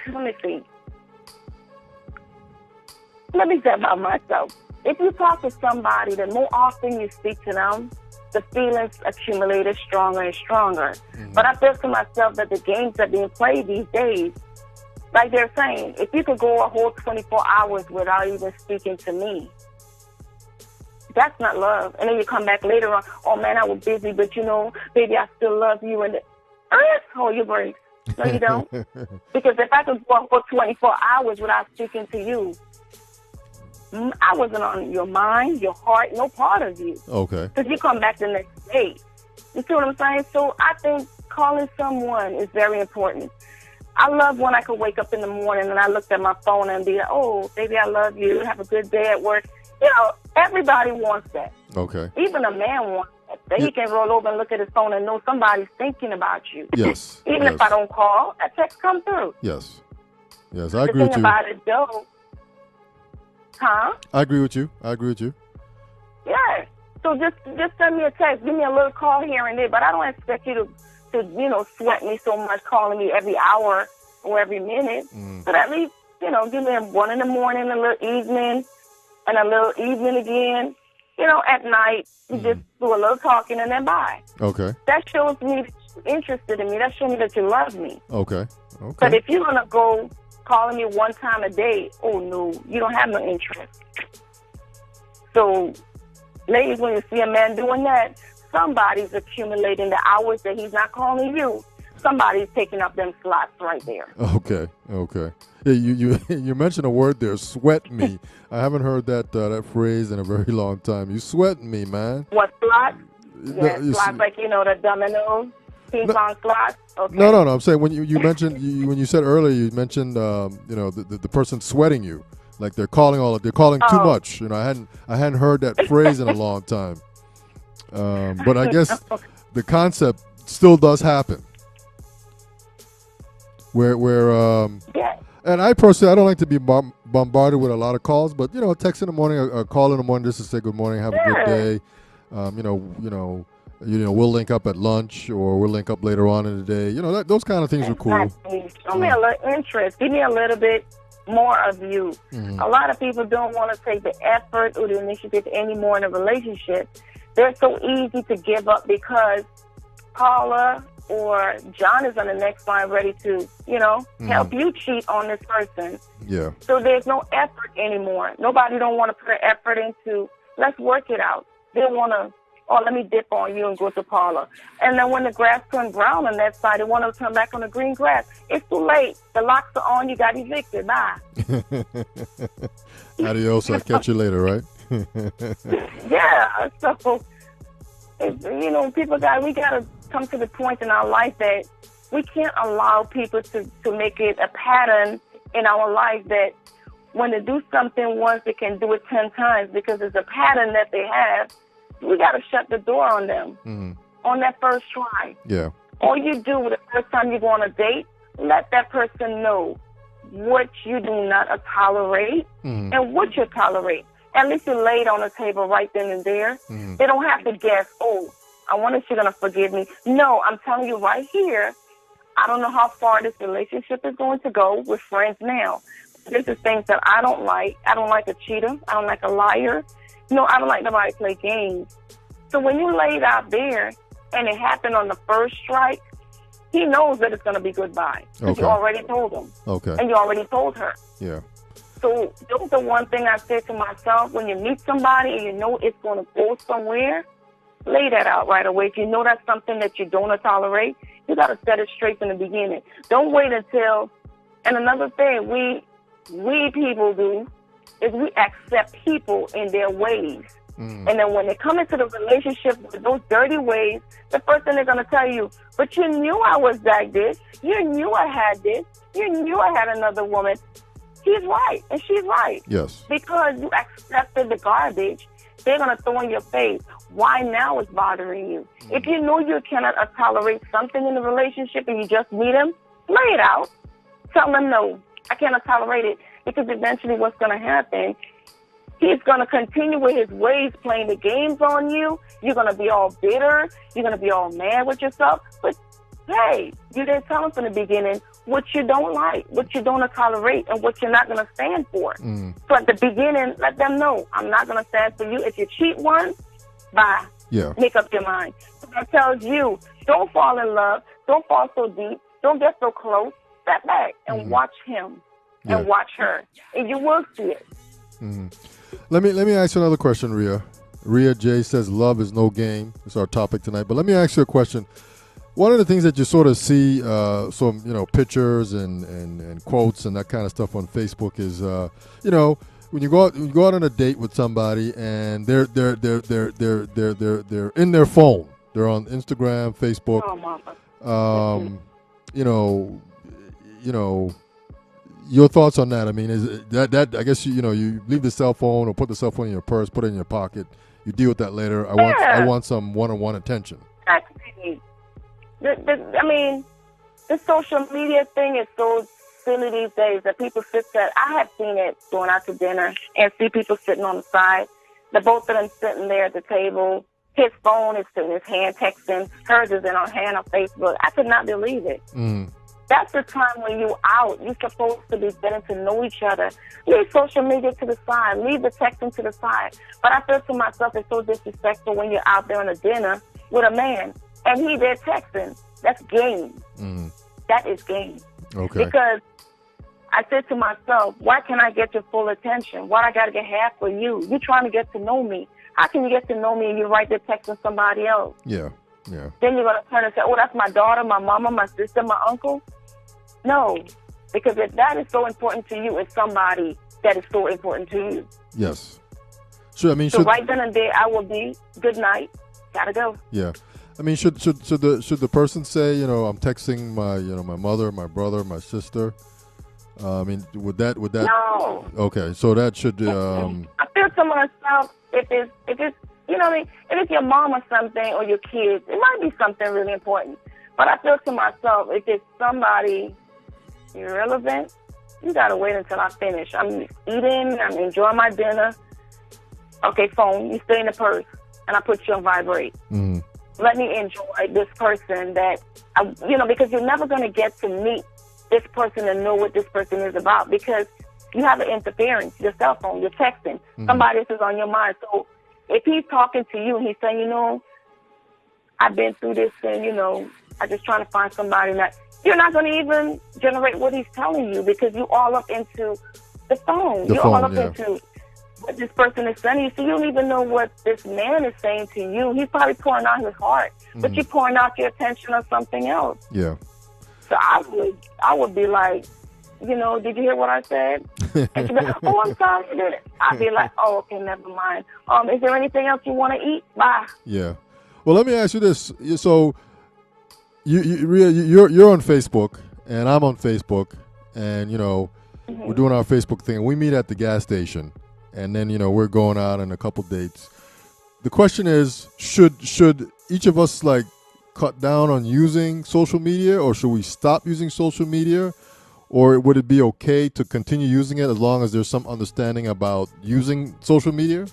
let me say about myself. If you talk to somebody, the more often you speak to them, the feelings accumulate stronger and stronger. Mm-hmm. But I feel to myself that the games that are being played these days, like they're saying, if you could go a whole 24 hours without even speaking to me, that's not love. And then you come back later on, oh man, I was busy, but you know, baby, I still love you. And hold your brakes. No, you don't. Because if I could go for 24 hours without speaking to you, I wasn't on your mind, your heart, no part of you. Okay. Because you come back the next day. You see what I'm saying? So I think calling someone is very important. I love when I could wake up in the morning and I looked at my phone and be like, oh, baby, I love you. Have a good day at work. You know, everybody wants that. Okay. Even a man wants that. That he can roll over and look at his phone and know somebody's thinking about you. Yes. Even if I don't call, a text come through. Yes. Yes, I agree with you. The thing about it, though, huh? I agree with you. Yeah. So just send me a text. Give me a little call here and there. But I don't expect you to sweat me so much calling me every hour or every minute. But at least, give me one in the morning, a little evening, and a little evening again. At night, you just do a little talking and then bye. Okay. That shows me that you're interested in me. That shows me that you love me. Okay. But if you're going to go calling me one time a day, oh, no, you don't have no interest. So, ladies, when you see a man doing that, somebody's accumulating the hours that he's not calling you. Somebody's taking up them slots right there. Okay. Yeah, you mentioned a word there, sweat me. I haven't heard that phrase in a very long time. You sweat me, man. What, slots? Yeah, slots like, the dominoes, ping pong slots. Okay. No. I'm saying when you mentioned, when you said earlier, you mentioned, the person sweating you. Like they're calling too much. I hadn't heard that phrase in a long time. But I guess the concept still does happen. Where yeah. And I personally, I don't like to be bombarded with a lot of calls, but a text in the morning, a call in the morning just to say good morning, have a good day. We'll link up at lunch or we'll link up later on in the day. Those kind of things are cool. Show me a little interest. Give me a little bit more of you. Mm-hmm. A lot of people don't want to take the effort or the initiative anymore in a relationship. They're so easy to give up because Paula or John is on the next line ready to, help you cheat on this person. Yeah. So there's no effort anymore. Nobody don't want to put an effort into, let's work it out. They want to, let me dip on you and go to Paula. And then when the grass turned brown on that side, they want to turn back on the green grass. It's too late. The locks are on. You got evicted. Bye. Adios. I'll catch you later, right? Yeah. So, we got to come to the point in our life that we can't allow people to make it a pattern in our life that when they do something once, they can do it 10 times because it's a pattern that they have. We got to shut the door on them on that first try. Yeah. All you do the first time you go on a date, let that person know what you do not tolerate and what you tolerate. At least you lay it on the table right then and there. They don't have to guess, oh, I wonder if she's going to forgive me. No, I'm telling you right here, I don't know how far this relationship is going to go. We're friends now. This is things that I don't like. I don't like a cheater. I don't like a liar. No, I don't like nobody to play games. So when you lay it out there and it happened on the first strike, he knows that it's going to be goodbye. Because you already told him. Okay. And you already told her. Yeah. So those are one thing I said to myself. When you meet somebody and you know it's going to go somewhere, lay that out right away. If you know that's something that you don't tolerate, you got to set it straight from the beginning. Don't wait until... And another thing we people do is we accept people in their ways. And then when they come into the relationship with those dirty ways, the first thing they're going to tell you, but you knew I was like this. You knew I had this. You knew I had another woman. He's right, and she's right. Yes. Because you accepted the garbage, they're going to throw in your face why now it's bothering you. If you know you cannot tolerate something in the relationship and you just meet him, lay it out. Tell them, no, I cannot tolerate it. Because eventually what's going to happen, he's going to continue with his ways, playing the games on you. You're going to be all bitter. You're going to be all mad with yourself. But, hey, you didn't tell him from the beginning what you don't like, what you don't tolerate, and what you're not going to stand for. So at the beginning, let them know, I'm not going to stand for you. If you cheat once, bye. Yeah. Make up your mind. So that tells you, don't fall in love. Don't fall so deep. Don't get so close. Step back and watch him and watch her. And you will see it. Let me ask you another question, Rhea. Rhea J says love is no game. It's our topic tonight. But let me ask you a question. One of the things that you sort of see, some pictures and quotes and that kind of stuff on Facebook is, when you go out on a date with somebody and they're in their phone. They're on Instagram, Facebook. Oh, mama. Your thoughts on that? I mean, is that I guess you leave the cell phone or put the cell phone in your purse, put it in your pocket. You deal with that later. I want some one-on-one attention. Exactly. The social media thing is so silly these days that people sit there. I have seen it going out to dinner and see people sitting on the side. The both of them sitting there at the table. His phone is in his hand texting. Hers is in her hand on Facebook. I could not believe it. That's the time when you're out. You're supposed to be getting to know each other. Leave social media to the side. Leave the texting to the side. But I feel to myself it's so disrespectful when you're out there on a dinner with a man and he there texting. That's game. That is game. Okay. Because I said to myself, why can't I get your full attention? Why I got to get half for you? You're trying to get to know me. How can you get to know me and you're right there texting somebody else? Yeah. Then you're going to turn and say, oh, that's my daughter, my mama, my sister, my uncle. No, because if that is so important to you, it's somebody that is so important to you. Yes. Sure. So right then and there, I will be, good night, gotta go. Yeah. I mean, should the person say, I'm texting my my mother, my brother, my sister? Would that? No. Okay, so that should. I feel to myself if it's if it's your mom or something or your kids, it might be something really important. But I feel to myself if it's somebody irrelevant, you gotta wait until I finish. I'm eating, I'm enjoying my dinner. Okay, phone, you stay in the purse, and I put you on vibrate. Let me enjoy this person because you're never going to get to meet this person and know what this person is about because you have an interference, your cell phone, you're texting. Somebody else is on your mind. So if he's talking to you and he's saying, I've been through this and, I'm just trying to find somebody that you're not going to even generate what he's telling you because you all up into the phone. You're all up into what this person is saying. So you don't even know what this man is saying to you. He's probably pouring out his heart, but you're pouring out your attention on something else. Yeah. So I would be like, did you hear what I said? And she'd be like, oh, I'm sorry. I'd be like, oh, okay, never mind. Is there anything else you want to eat? Bye. Yeah. Well, let me ask you this. So you're on Facebook and I'm on Facebook and, we're doing our Facebook thing, and we meet at the gas station, and then we're going out on a couple dates. The question is, should each of us like cut down on using social media, or should we stop using social media, or would it be okay to continue using it as long as there's some understanding about using social media?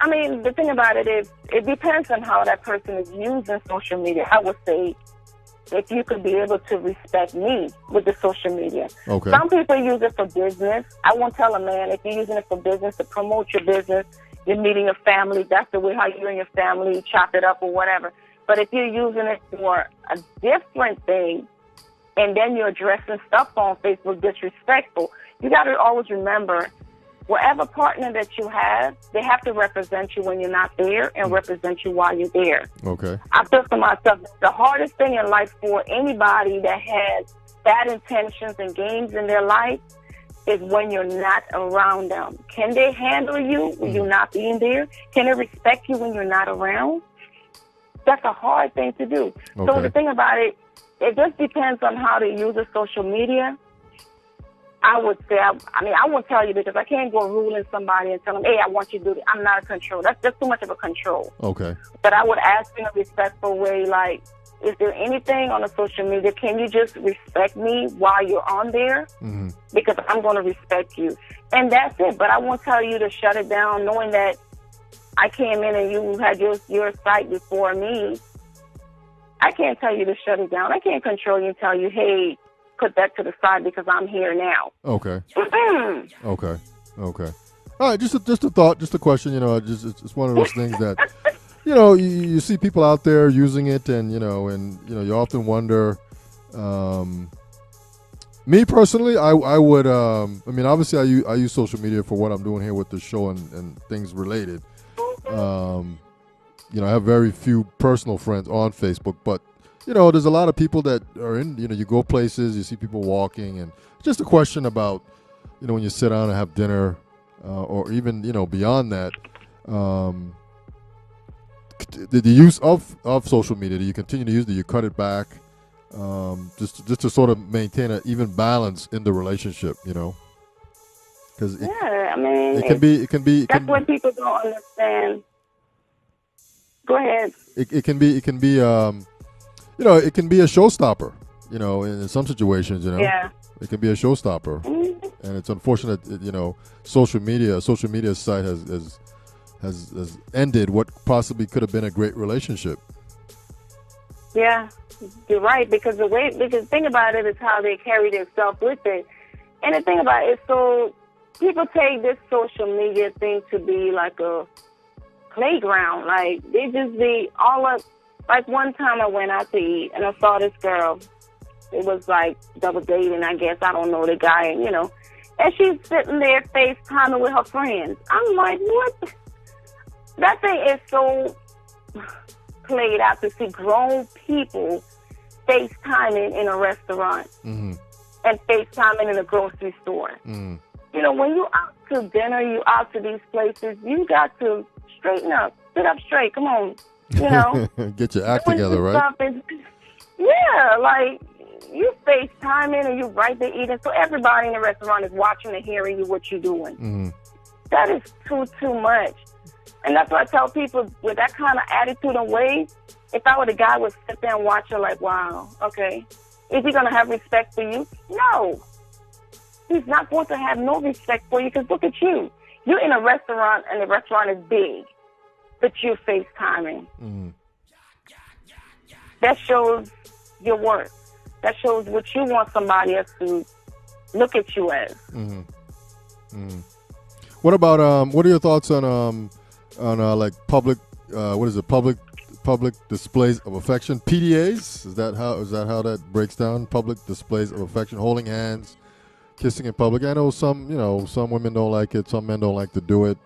I mean, the thing about it is, it depends on how that person is using social media. I would say, if you could be able to respect me with the social media. Okay. Some people use it for business. I won't tell a man, if you're using it for business, to promote your business, you're meeting your family, that's the way how you and your family chop it up or whatever. But if you're using it for a different thing, and then you're addressing stuff on Facebook disrespectful, you got to always remember, whatever partner that you have, they have to represent you when you're not there and represent you while you're there. Okay. I feel for myself, the hardest thing in life for anybody that has bad intentions and games in their life is when you're not around them. Can they handle you when you're not being there? Can they respect you when you're not around? That's a hard thing to do. Okay. So the thing about it, it just depends on how they use the social media. I would say, I won't tell you because I can't go ruling somebody and tell them, hey, I want you to do this. I'm not a control. That's just too much of a control. Okay. But I would ask in a respectful way, like, is there anything on the social media? Can you just respect me while you're on there? Mm-hmm. Because I'm going to respect you. And that's it. But I won't tell you to shut it down knowing that I came in and you had your site before me. I can't tell you to shut it down. I can't control you and tell you, hey, put that to the side because I'm here now. Okay. Okay. Okay. All right. Just a thought, just a question. It's one of those things that, you see people out there using it, and you often wonder. Me personally, I would. Obviously, I use social media for what I'm doing here with the show and things related. I have very few personal friends on Facebook, but there's a lot of people that are in, you go places, you see people walking, and just a question about, when you sit down and have dinner, or even, beyond that, the use of social media, do you continue to use it? Do you cut it back? Just to sort of maintain an even balance in the relationship, because it can be. That's what people don't understand. Go ahead. It can be. It can be a showstopper, in some situations, Yeah. It can be a showstopper. Mm-hmm. And it's unfortunate, social media site has ended what possibly could have been a great relationship. Yeah, you're right, because the thing about it is how they carry themselves with it. And the thing about it is, so people take this social media thing to be like a playground. Like, they just be all up. Like, one time I went out to eat, and I saw this girl. It was like double dating, I guess. I don't know the guy, and she's sitting there FaceTiming with her friends. I'm like, what? That thing is so played out to see grown people FaceTiming in a restaurant and FaceTiming in a grocery store. Mm-hmm. When you out to dinner, you out to these places, you got to straighten up, sit up straight. Come on. Get your act together, right? Yeah, like, you FaceTiming and you right there eating, so everybody in the restaurant is watching and hearing you what you're doing. Mm-hmm. That is too much. And that's why I tell people, with that kind of attitude and way, if I were the guy, would sit there and watch her like, wow, okay. Is he going to have respect for you? No. He's not going to have no respect for you, because look at you. You're in a restaurant, and the restaurant is big, but you're FaceTiming. Mm-hmm. That shows your worth. That shows what you want somebody else to look at you as. Mm-hmm. Mm-hmm. What about what are your thoughts on like public public displays of affection, PDAs? Is that how that breaks down? Public displays of affection, holding hands, kissing in public. I know some women don't like it, some men don't like to do it.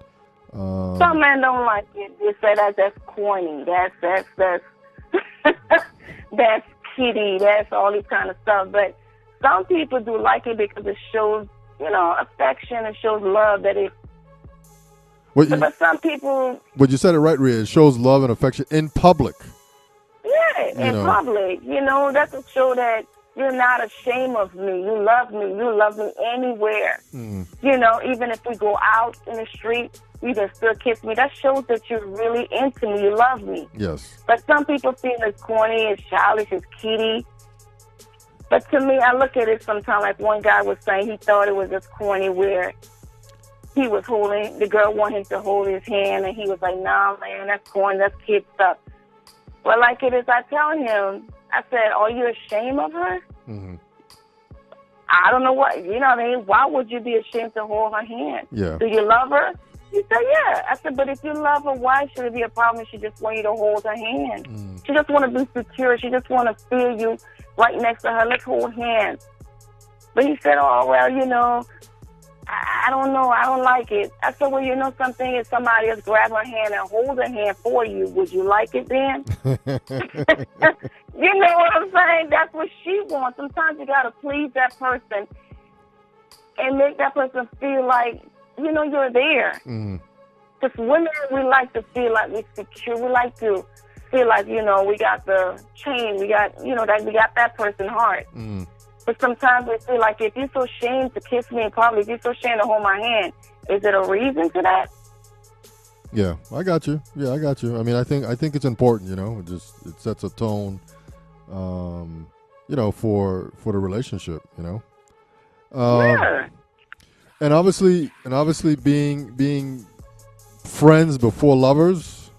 Some men don't like it. They say that's corny. That's that's kitty. That's all this kind of stuff. But some people do like it because it shows, affection. It shows love. But some people. But you said it right, Rhea. It shows love and affection in public. Yeah, in public. That will show that you're not ashamed of me. You love me. You love me anywhere. You know, even if we go out in the street, you can still kiss me. That shows that you're really into me. You love me. Yes. But some people feel it's corny, it's childish, it's kiddie. But to me, I look at it sometimes like one guy was saying he thought it was just corny where he was holding, the girl wanted him to hold his hand, and he was like, nah, man, that's corny, that's kid stuff. Well, like it is, I tell him, I said, are you ashamed of her? I don't know what, you know what I mean? Why would you be ashamed to hold her hand? Yeah. Do you love her? He said, yeah. I said, but if you love her, why should it be a problem if she just want you to hold her hand? She just want to be secure. She just want to feel you right next to her. Let's hold hands. But he said, oh, well, you know, I don't know. I don't like it. I said, well, you know something? If somebody else grab her hand and hold her hand for you, would you like it then? You know what I'm saying? That's what she wants. Sometimes you got to please that person and make that person feel like, you know, you're there. Because women, we like to feel like we're secure. We like to feel like, you know, we got the chain. We got, you know, that we got that person's heart. But sometimes we feel like if you're so ashamed to kiss me in public, if you're so ashamed to hold my hand, is it a reason to that? Yeah, I got you. Yeah, I got you. I mean, I think it's important. You know, it sets a tone, you know, for the relationship. You know. Yeah. And obviously, being friends before lovers.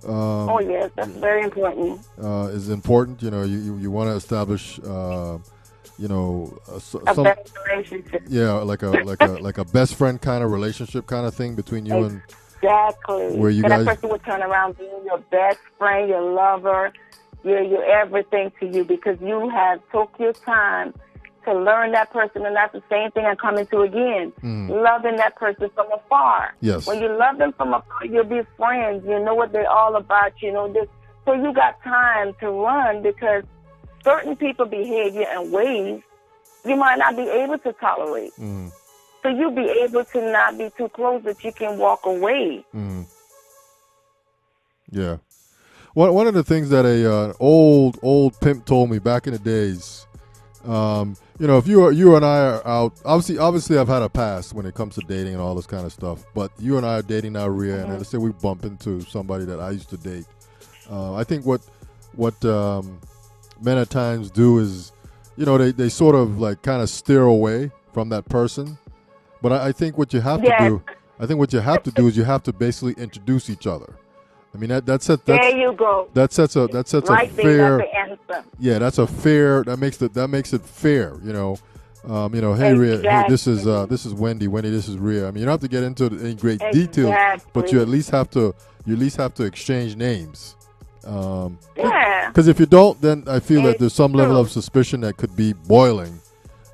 Oh yes, that's very important. Is important. You know, you want to establish, you know, a best relationship. Yeah, like a best friend kind of relationship kind of thing between you and. Exactly. Where you so guys. That person would turn around being your best friend, your lover, your everything to you because you have took your time to learn that person, and that's the same thing I'm coming to again. Loving that person from afar. Yes. When you love them from afar, you'll be friends. You know what they're all about. You know this. So you got time to run because certain people behavior and ways you might not be able to tolerate. So you'll be able to not be too close that you can walk away. Yeah. One of the things that a old pimp told me back in the days. You know, if you and I are out, obviously I've had a past when it comes to dating and all this kind of stuff, but you and I are dating now, Rhea, and let's say we bump into somebody that I used to date. I think what men at times do is, you know, they sort of like kind of steer away from that person. But I think what you have to do, is you have to basically introduce each other. I mean that's there you go. That sets right a fair. There, that's the answer. Yeah, that's a fair. That makes it fair. You know, hey Rhea, hey, this is Wendy. Wendy, this is Rhea. I mean, you don't have to get into any great detail, but you at least have to exchange names. Yeah. Because if you don't, then I feel that there's some level of suspicion that could be boiling.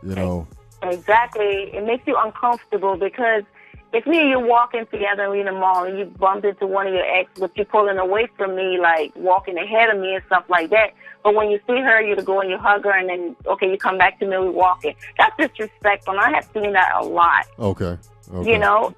You know. Exactly. It makes you uncomfortable because. If me and you walking together in the mall and you bump into one of your ex, but you're pulling away from me, like walking ahead of me and stuff like that. But when you see her, you go and you hug her, and then you come back to me, we walking. That's disrespectful. And I have seen that a lot. Okay. You know,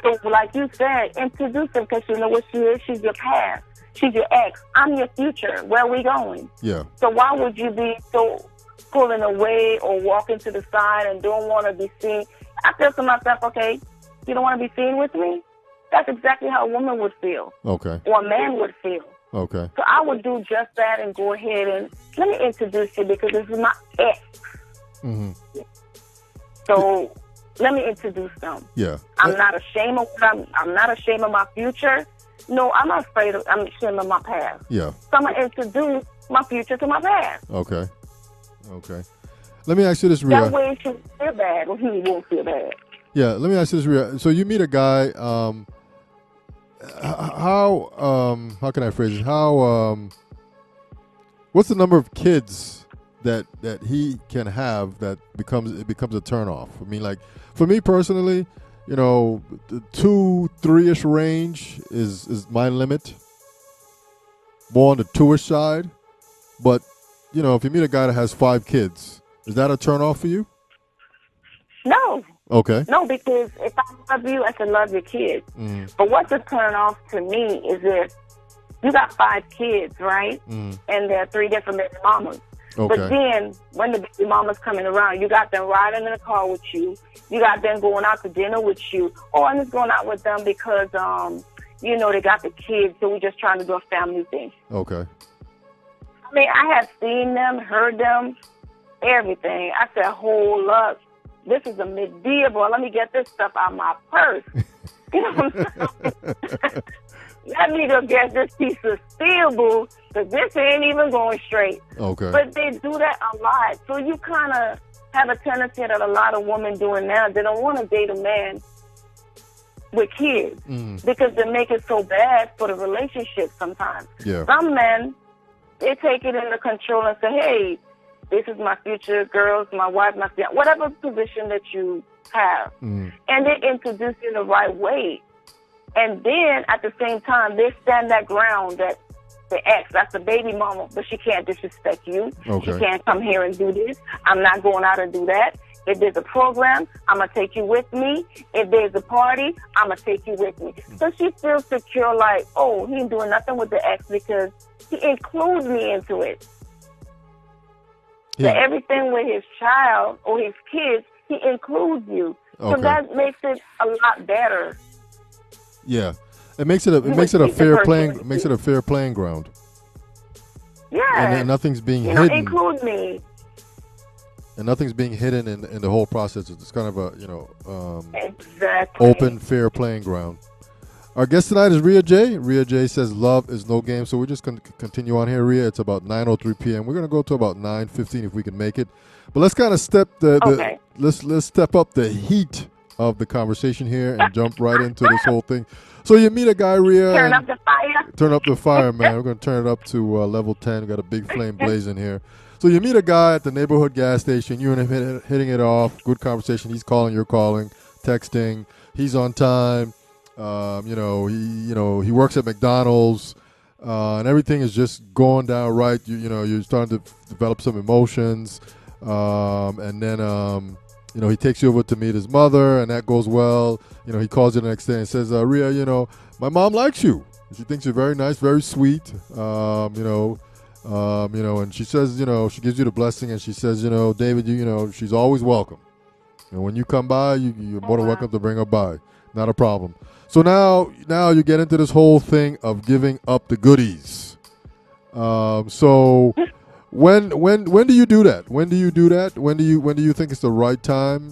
so like you said, introduce her because you know what she is. She's your past. She's your ex. I'm your future. Where are we going? Yeah. So why would you be so pulling away or walking to the side and don't want to be seen? I feel to myself, okay. You don't want to be seen with me? That's exactly how a woman would feel. Okay. Or a man would feel. Okay. So I would do just that and go ahead and let me introduce you because this is my ex. So let me introduce them. Yeah. I'm not ashamed of I'm not ashamed of my future. No, I'm not afraid of. I'm ashamed of my past. Yeah. So I'm gonna introduce my future to my past. Okay. Let me ask you this, Rhea. That way she won't feel bad, or he won't feel bad. Yeah, let me ask you this, Rhea. So you meet a guy. How can I phrase it? What's the number of kids that he can have that becomes a turnoff? I mean, like for me personally, you know, the 2-3-ish range is my limit. More on the 2-ish side, but you know, if you meet a guy that has 5 kids, is that a turnoff for you? No. Okay. No, because if I love you, I can love your kids. But what's a turn off to me is if you got 5 kids, right? And there are 3 different baby mamas. Okay. But then, when the baby mama's coming around, you got them riding in the car with you. You got them going out to dinner with you. Oh, I'm just going out with them because, they got the kids, so we're just trying to do a family thing. Okay. I mean, I have seen them, heard them, everything. I said, hold up. This is a medieval. Let me get this stuff out of my purse. You know what I'm saying? Let me go get this piece of steel, boo, because this ain't even going straight. Okay. But they do that a lot. So you kind of have a tendency that a lot of women doing now. They don't want to date a man with kids because they make it so bad for the relationship sometimes. Yeah. Some men, they take it into control and say, hey, this is my future girls, my wife, my fiance, whatever position that you have. And they introduce you in the right way. And then, at the same time, they stand that ground that the ex, that's the baby mama, but she can't disrespect you. Okay. She can't come here and do this. I'm not going out and do that. If there's a program, I'm going to take you with me. If there's a party, I'm going to take you with me. So she feels secure, like, oh, he ain't doing nothing with the ex because he includes me into it. Yeah. So everything with his child or his kids, he includes you. Okay. So that makes it a lot better. Yeah, it makes it a fair playing ground. Yeah, and nothing's being hidden. Include me. And nothing's being hidden in the whole process. It's kind of a exactly open, fair playing ground. Our guest tonight is Rhea J. Rhea J says love is no game. So we're just going to continue on here, Rhea. It's about 9:03 p.m. We're going to go to about 9:15 if we can make it. But let's kind of step let's step up the heat of the conversation here and jump right into this whole thing. So you meet a guy, Rhea. Turn up the fire. Turn up the fire, man. We're going to turn it up to level 10. We got a big flame blazing here. So you meet a guy at the neighborhood gas station. You and him hitting it off. Good conversation. He's calling, you're calling, texting. He's on time. He works at McDonald's, and everything is just going down right. You're starting to develop some emotions, and then he takes you over to meet his mother, and that goes well. He calls you the next day and says, Rhea, my mom likes you. She thinks you're very nice, very sweet. And she says, she gives you the blessing, and she says, David, she's always welcome. And when you come by, you're more than welcome to bring her by. Not a problem. So now you get into this whole thing of giving up the goodies. So when do you do that? When do you do that? When do you think it's the right time?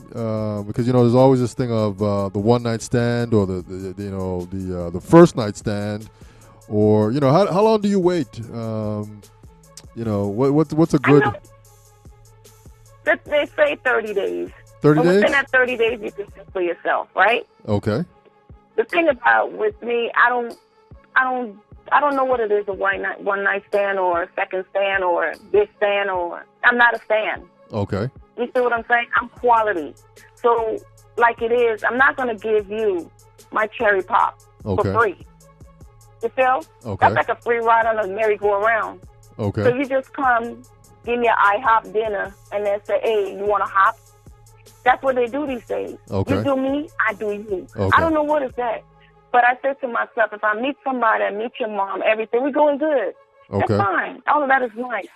Because there's always this thing of the one night stand or the first night stand, or how long do you wait? What's a good? They say 30 days. 30 days. Within that 30 days, you can think for yourself, right? Okay. The thing about with me, I don't know what it is, a one night stand or a second stand or this stand, or I'm not a stand. Okay. You see what I'm saying? I'm quality. So like it is, I'm not going to give you my cherry pop for free. You feel? Okay. That's like a free ride on a merry-go-round. Okay. So you just come, give me an IHOP dinner, and then say, hey, you want to hop? That's what they do these days. Okay. You do me, I do you. Okay. I don't know what is that. But I said to myself, if I meet somebody, I meet your mom, everything, we're going good. Okay. That's fine. All of that is nice.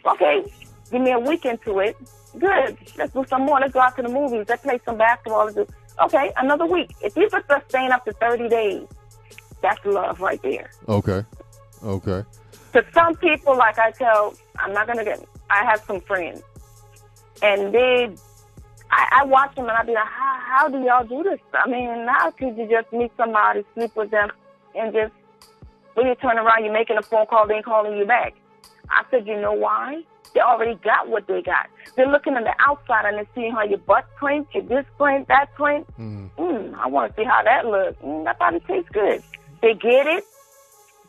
Okay, give me a week into it. Good. Let's do some more. Let's go out to the movies. Let's play some basketball. Let's do. Okay, another week. If you just staying up to 30 days, that's love right there. Okay. Okay. To some people, like I have some friends, and I watch them and I be like, how do y'all do this? I mean, how could you just meet somebody, sleep with them, and just, when you turn around, you're making a phone call, they ain't calling you back. I said, you know why? They already got what they got. They're looking on the outside and they're seeing how your butt print, your this print, that print. I want to see how that looks. That probably tastes good. They get it.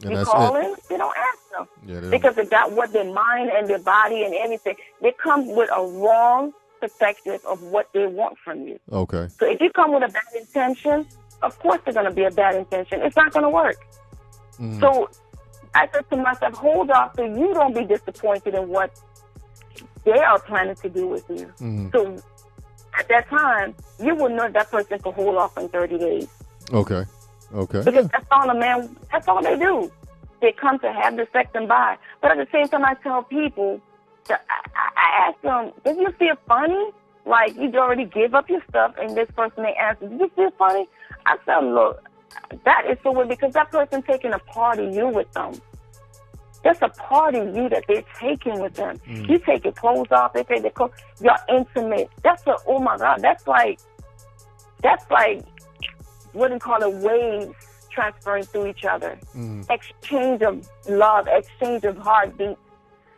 And they call in, they don't ask them. Yeah, because they got what their mind and their body and everything. They come with a wrong perspective of what they want from you. Okay. So if you come with a bad intention, of course there's going to be a bad intention. It's not going to work. So I said to myself, hold off so you don't be disappointed in what they are planning to do with you. So at that time, you will know that person can hold off in 30 days. Okay. Okay. Because that's all they do. They come to have the sex and buy. But at the same time, I tell people, So I asked them, "Does you feel funny? Like you already give up your stuff, and this person they asked, "Did you feel funny?" I said, "Look, that is so weird because that person taking a part of you with them. That's a part of you that they're taking with them. You take your clothes off, they take their clothes. You're intimate. That's a, oh my God, that's like what do you call it, waves transferring through each other. Exchange of love, exchange of heartbeat.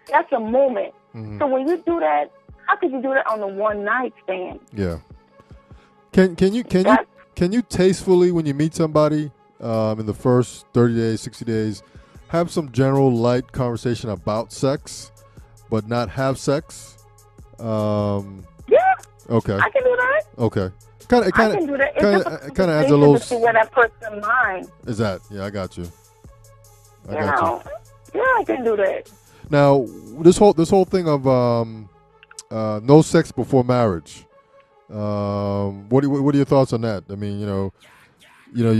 That's a moment. So when you do that, how could you do that on a one night stand? Yeah. Can you tastefully, when you meet somebody in the first 30 days, 60 days, have some general light conversation about sex, but not have sex? Yeah. Okay. I can do that. Okay. I can do that. Kind of adds a little. To see where that person's mind. Is that? Yeah, I got you. Yeah, I can do that. Now, this whole thing of no sex before marriage. What are your thoughts on that? I mean, you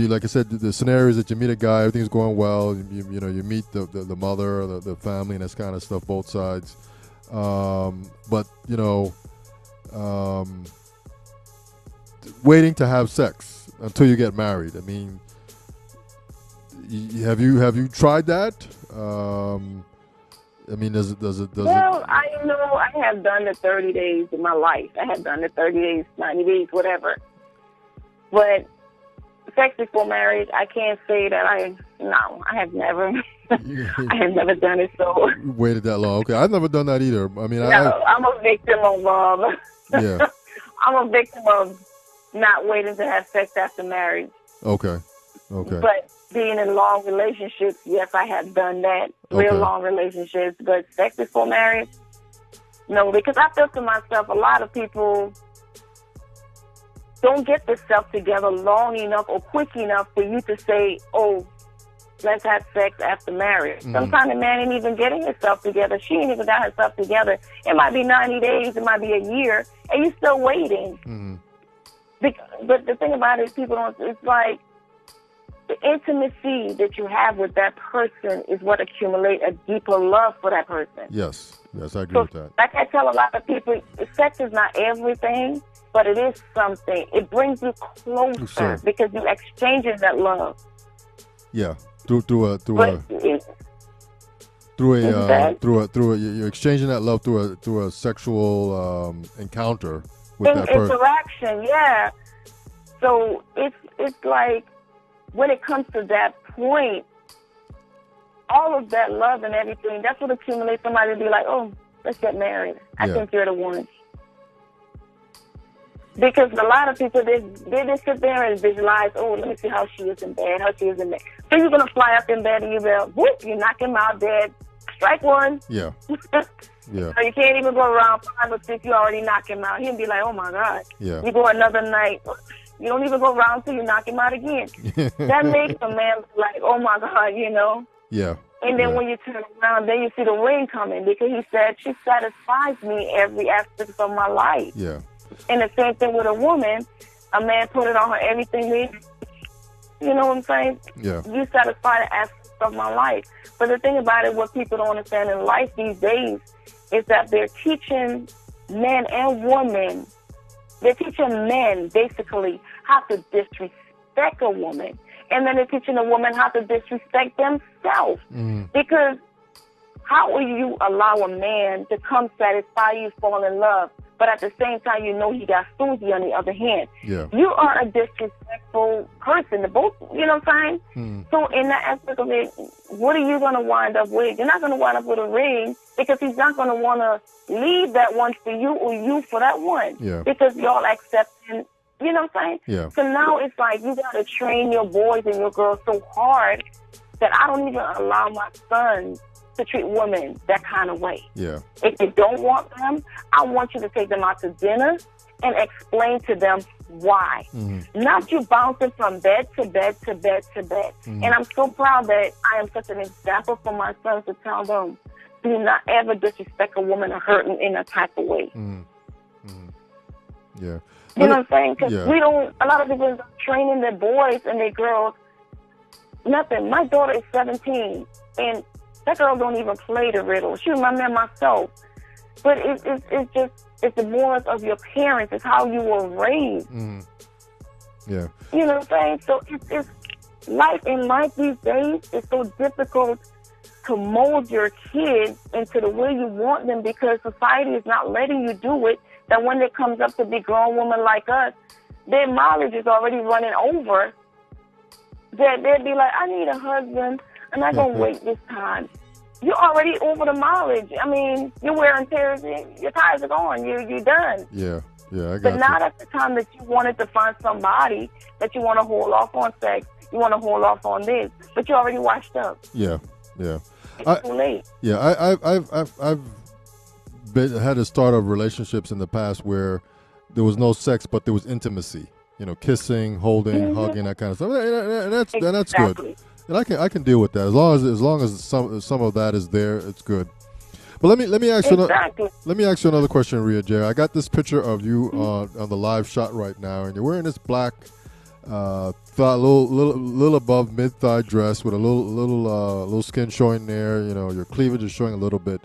like I said, the scenarios that you meet a guy, everything's going well. You meet the mother, the family, and this kind of stuff, both sides. But waiting to have sex until you get married. I mean, have you tried that? I mean, does it? Well, I know I have done the 30 days in my life. I have done the 30 days, 90 days, whatever. But sex before marriage, I can't say that I have never. I have never done it. So waited that long. Okay, I've never done that either. I mean, I'm a victim of. Yeah. I'm a victim of not waiting to have sex after marriage. Okay. But being in long relationships, yes, I have done that. Real long relationships, but sex before marriage, no, because I feel to myself, a lot of people don't get themselves together long enough or quick enough for you to say, oh, let's have sex after marriage. Sometimes the man ain't even getting himself together. She ain't even got herself together. It might be 90 days, it might be a year, and you're still waiting. But the thing about it is people don't, it's like, the intimacy that you have with that person is what accumulates a deeper love for that person. Yes, I agree with that. Like I tell a lot of people, sex is not everything, but it is something. It brings you closer because you're exchanging that love. Yeah, you're exchanging that love through a sexual encounter with that person. Interaction, yeah. So it's like, when it comes to that point, all of that love and everything, that's what accumulates somebody to be like, oh, let's get married. I think you're the one. Because a lot of people, they just sit there and visualize, oh, let me see how she is in bed, So you're going to fly up in bed and you go, whoop, you knock him out dead. Strike one. Yeah. Yeah. So you can't even go around 5 or 6, you already knock him out. He'll be like, oh, my God. Yeah. You go another night. You don't even go around till you knock him out again. That makes a man like, oh my God, Yeah. And then when you turn around, then you see the ring coming because he said, she satisfies me every aspect of my life. Yeah. And the same thing with a woman, a man put it on her everything. You know what I'm saying? Yeah. You satisfy the aspects of my life. But the thing about it, what people don't understand in life these days is that they're teaching men and women. They're teaching men, basically, how to disrespect a woman. And then they're teaching a woman how to disrespect themselves. Because how will you allow a man to come satisfy you, fall in love, but at the same time you know he got Susie on the other hand? Yeah. You are a disrespectful person. Both, you know what I'm saying? So in that aspect of it, what are you going to wind up with? You're not going to wind up with a ring because he's not going to want to leave that one for you or you for that one. Yeah. Because y'all accepting, you know what I'm saying? Yeah. So now it's like you got to train your boys and your girls so hard that I don't even allow my sons to treat women that kind of way. Yeah. If they don't want them, I want you to take them out to dinner and explain to them why. Not you bouncing from bed to bed to bed to bed. And I'm so proud that I am such an example for my sons to tell them, do not ever disrespect a woman or hurt them in a type of way. Yeah. You know what I'm saying? Because we don't, a lot of people are training their boys and their girls. Nothing. My daughter is 17, and that girl don't even play the riddle. She reminds me of myself. But it's the morals of your parents. It's how you were raised. Yeah. You know what I'm saying? So it's life these days is so difficult to mold your kids into the way you want them because society is not letting you do it. That when it comes up to be grown women like us, their mileage is already running over. They'd be like, I need a husband. I'm not going to wait this time. You're already over the mileage. I mean, you're wearing tears. Your tires are gone. You're done. Yeah, I got But not at the time that you wanted to find somebody that you want to hold off on sex. You want to hold off on this. But you're already washed up. Yeah. It's too late. Yeah, I've had to start of relationships in the past where there was no sex, but there was intimacy. You know, kissing, holding, hugging, that kind of stuff, and that's good. And I can deal with that as long as some of that is there. It's good. But let me ask you let me ask you another question, Rhea J. I got this picture of you on the live shot right now, and you're wearing this black, little above mid thigh dress with a little skin showing there. You know, your cleavage is showing a little bit.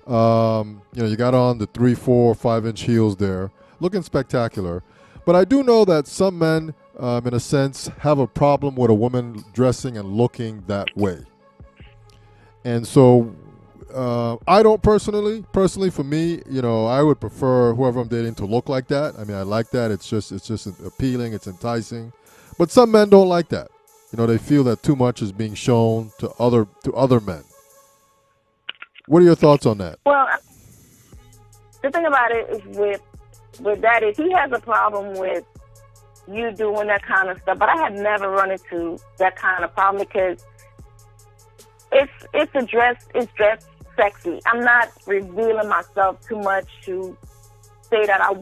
You know, you got on the 3, 4, 5-inch heels there, looking spectacular. But I do know that some men, in a sense, have a problem with a woman dressing and looking that way. And so I don't personally for me, you know, I would prefer whoever I'm dating to look like that. I mean, I like that. It's just appealing. It's enticing. But some men don't like that. You know, they feel that too much is being shown to other men. What are your thoughts on that? Well, the thing about it is with that is he has a problem with you doing that kind of stuff. But I have never run into that kind of problem because it's dressed sexy. I'm not revealing myself too much to say that I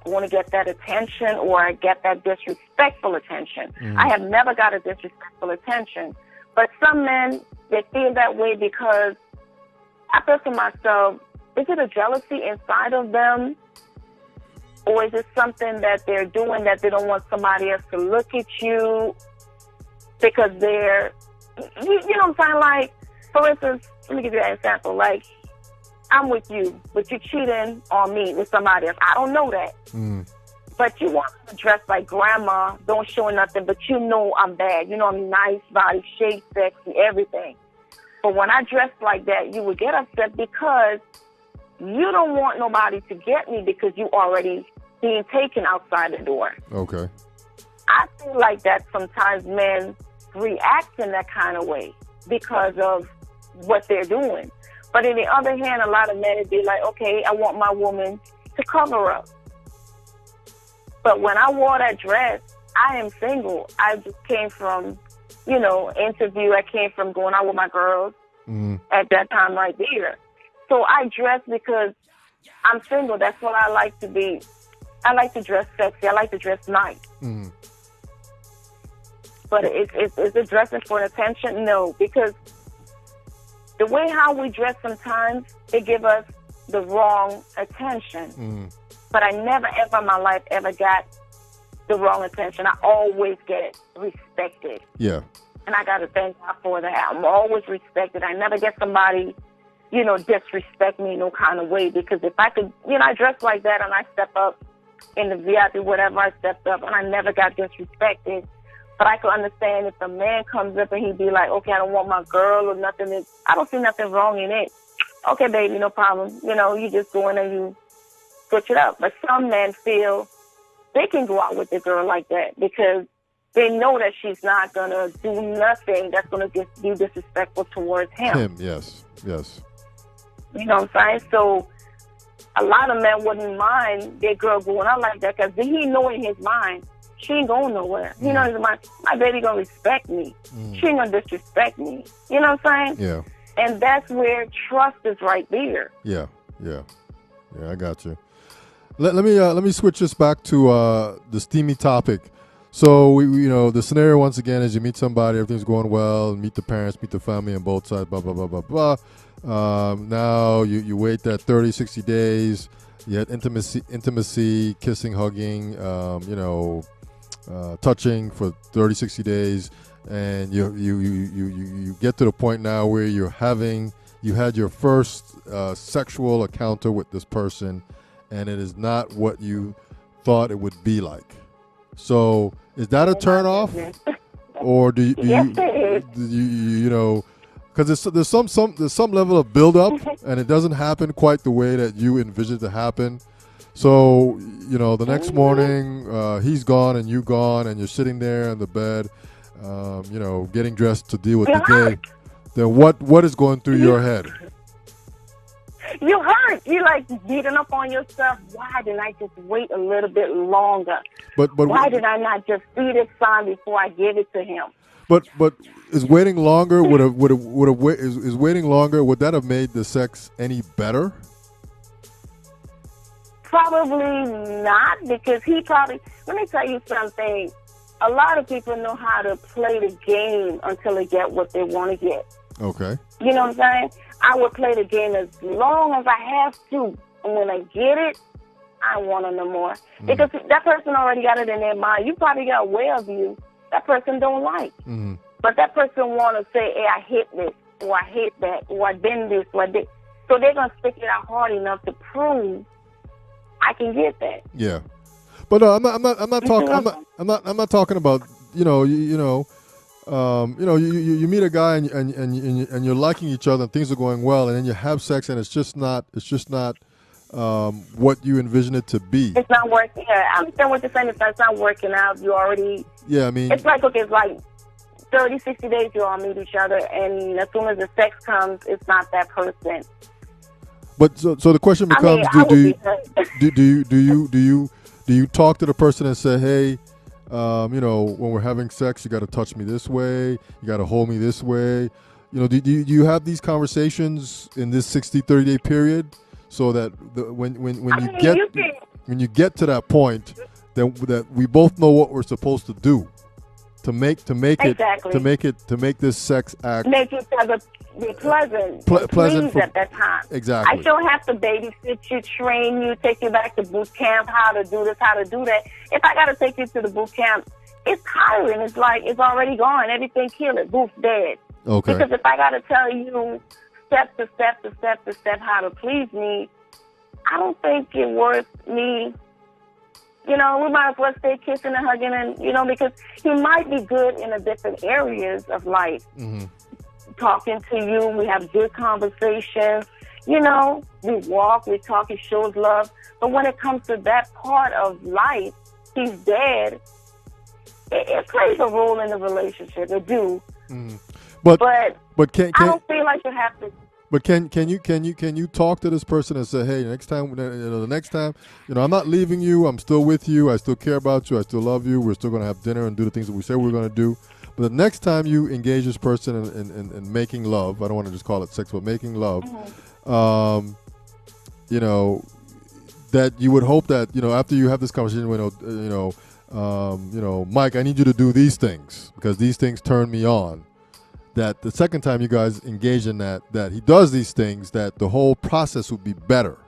want to get that attention or get that disrespectful attention. I have never got a disrespectful attention. But some men, they feel that way because I feel to myself, is it a jealousy inside of them? Or is it something that they're doing that they don't want somebody else to look at you because they're, you know what I'm saying? Like, for instance, let me give you an example. Like, I'm with you, but you're cheating on me with somebody else. I don't know that. But you want to dress like grandma, don't show nothing, but you know I'm bad. You know I'm nice, body shape, sexy, everything. But when I dress like that, you would get upset because you don't want nobody to get me because you already being taken outside the door. Okay. I feel like that sometimes men react in that kind of way because of what they're doing. But on the other hand, a lot of men would be like, okay, I want my woman to cover up. But when I wore that dress, I am single. I just came from, interview. I came from going out with my girls at that time right there. So I dress because I'm single. That's what I like to be. I like to dress sexy. I like to dress nice. But is it dressing for attention? No, because the way how we dress sometimes, it give us the wrong attention. But I never ever in my life ever got the wrong attention. I always get respected. Yeah. And I got to thank God for that. I'm always respected. I never get somebody, disrespect me no kind of way. Because if I could, I dress like that and I step up in the VIP, whatever, I stepped up and I never got disrespected. But I could understand if a man comes up and he'd be like, okay, I don't want my girl or nothing. I don't see nothing wrong in it. Okay, baby, no problem. You just go in and you switch it up. But some men feel they can go out with the girl like that because they know that she's not going to do nothing that's going to just be disrespectful towards him. Yes. You know what I'm saying? So a lot of men wouldn't mind their girl going out like that because he know in his mind, she ain't going nowhere. He knows in his mind, my baby going to respect me. She ain't going to disrespect me. You know what I'm saying? Yeah. And that's where trust is right there. Yeah, I got you. Let me switch this back to the steamy topic. So we the scenario once again is you meet somebody, everything's going well, meet the parents, meet the family on both sides, blah blah blah blah blah. Now you wait that 30, 60 days. You had intimacy, kissing, hugging, touching for 30, 60 days, and you get to the point now where you're having you had your first sexual encounter with this person, and it is not what you thought it would be like. So is that a turn off, or do you you know? Because there's some level of build up, and it doesn't happen quite the way that you envisioned it to happen. So the next morning he's gone and you gone, and you're sitting there in the bed, getting dressed to deal with the day. Then what is going through your head? You hurt. You like beating up on yourself. Why didn't I just wait a little bit longer? But why did I not just see this sign before I give it to him? But is waiting longer is waiting longer? Would that have made the sex any better? Probably not, because let me tell you something. A lot of people know how to play the game until they get what they want to get. Okay. You know what I'm saying? I would play the game as long as I have to. And when I get it, I want to know more. Because that person already got it in their mind. You probably got way of you that person don't like. But that person want to say, hey, I hate this, or I hate that, or I been this, or I did. So they're going to stick it out hard enough to prove I can get that. Yeah. But I'm not talking about, you meet a guy and you're liking each other and things are going well, and then you have sex and it's just not what you envision it to be. It's not working. Yeah, I understand what you're saying. It's not working out. You already. Yeah, I mean. It's like 30, 60 days you all meet each other, and as soon as the sex comes, it's not that person. But so the question becomes: do you talk to the person and say, hey, when we're having sex, you got to touch me this way, you got to hold me this way? Do you have these conversations in this 60-30 day period, so that when you get to that point, that we both know what we're supposed to do to make this sex act, make it be pleasant at that time. Exactly. I still have to babysit you, train you, take you back to boot camp, how to do this, how to do that. If I got to take you to the boot camp, it's tiring. It's like it's already gone. Everything killed it. Boot's dead. Okay. Because if I got to tell you step to step to step to step how to please me, I don't think it's worth me. We might as well stay kissing and hugging, and because he might be good in the different areas of life. Talking to you, we have good conversations. We walk, we talk, he shows love. But when it comes to that part of life, he's dead. It plays a role in the relationship. It do. But I don't feel like you have to. But can you talk to this person and say, hey, next time, I'm not leaving you. I'm still with you. I still care about you. I still love you. We're still going to have dinner and do the things that we said we were going to do. But the next time you engage this person in making love, I don't want to just call it sex, but making love, that you would hope that, after you have this conversation, Mike, I need you to do these things because these things turn me on. That the second time you guys engage in that he does these things, that the whole process would be better.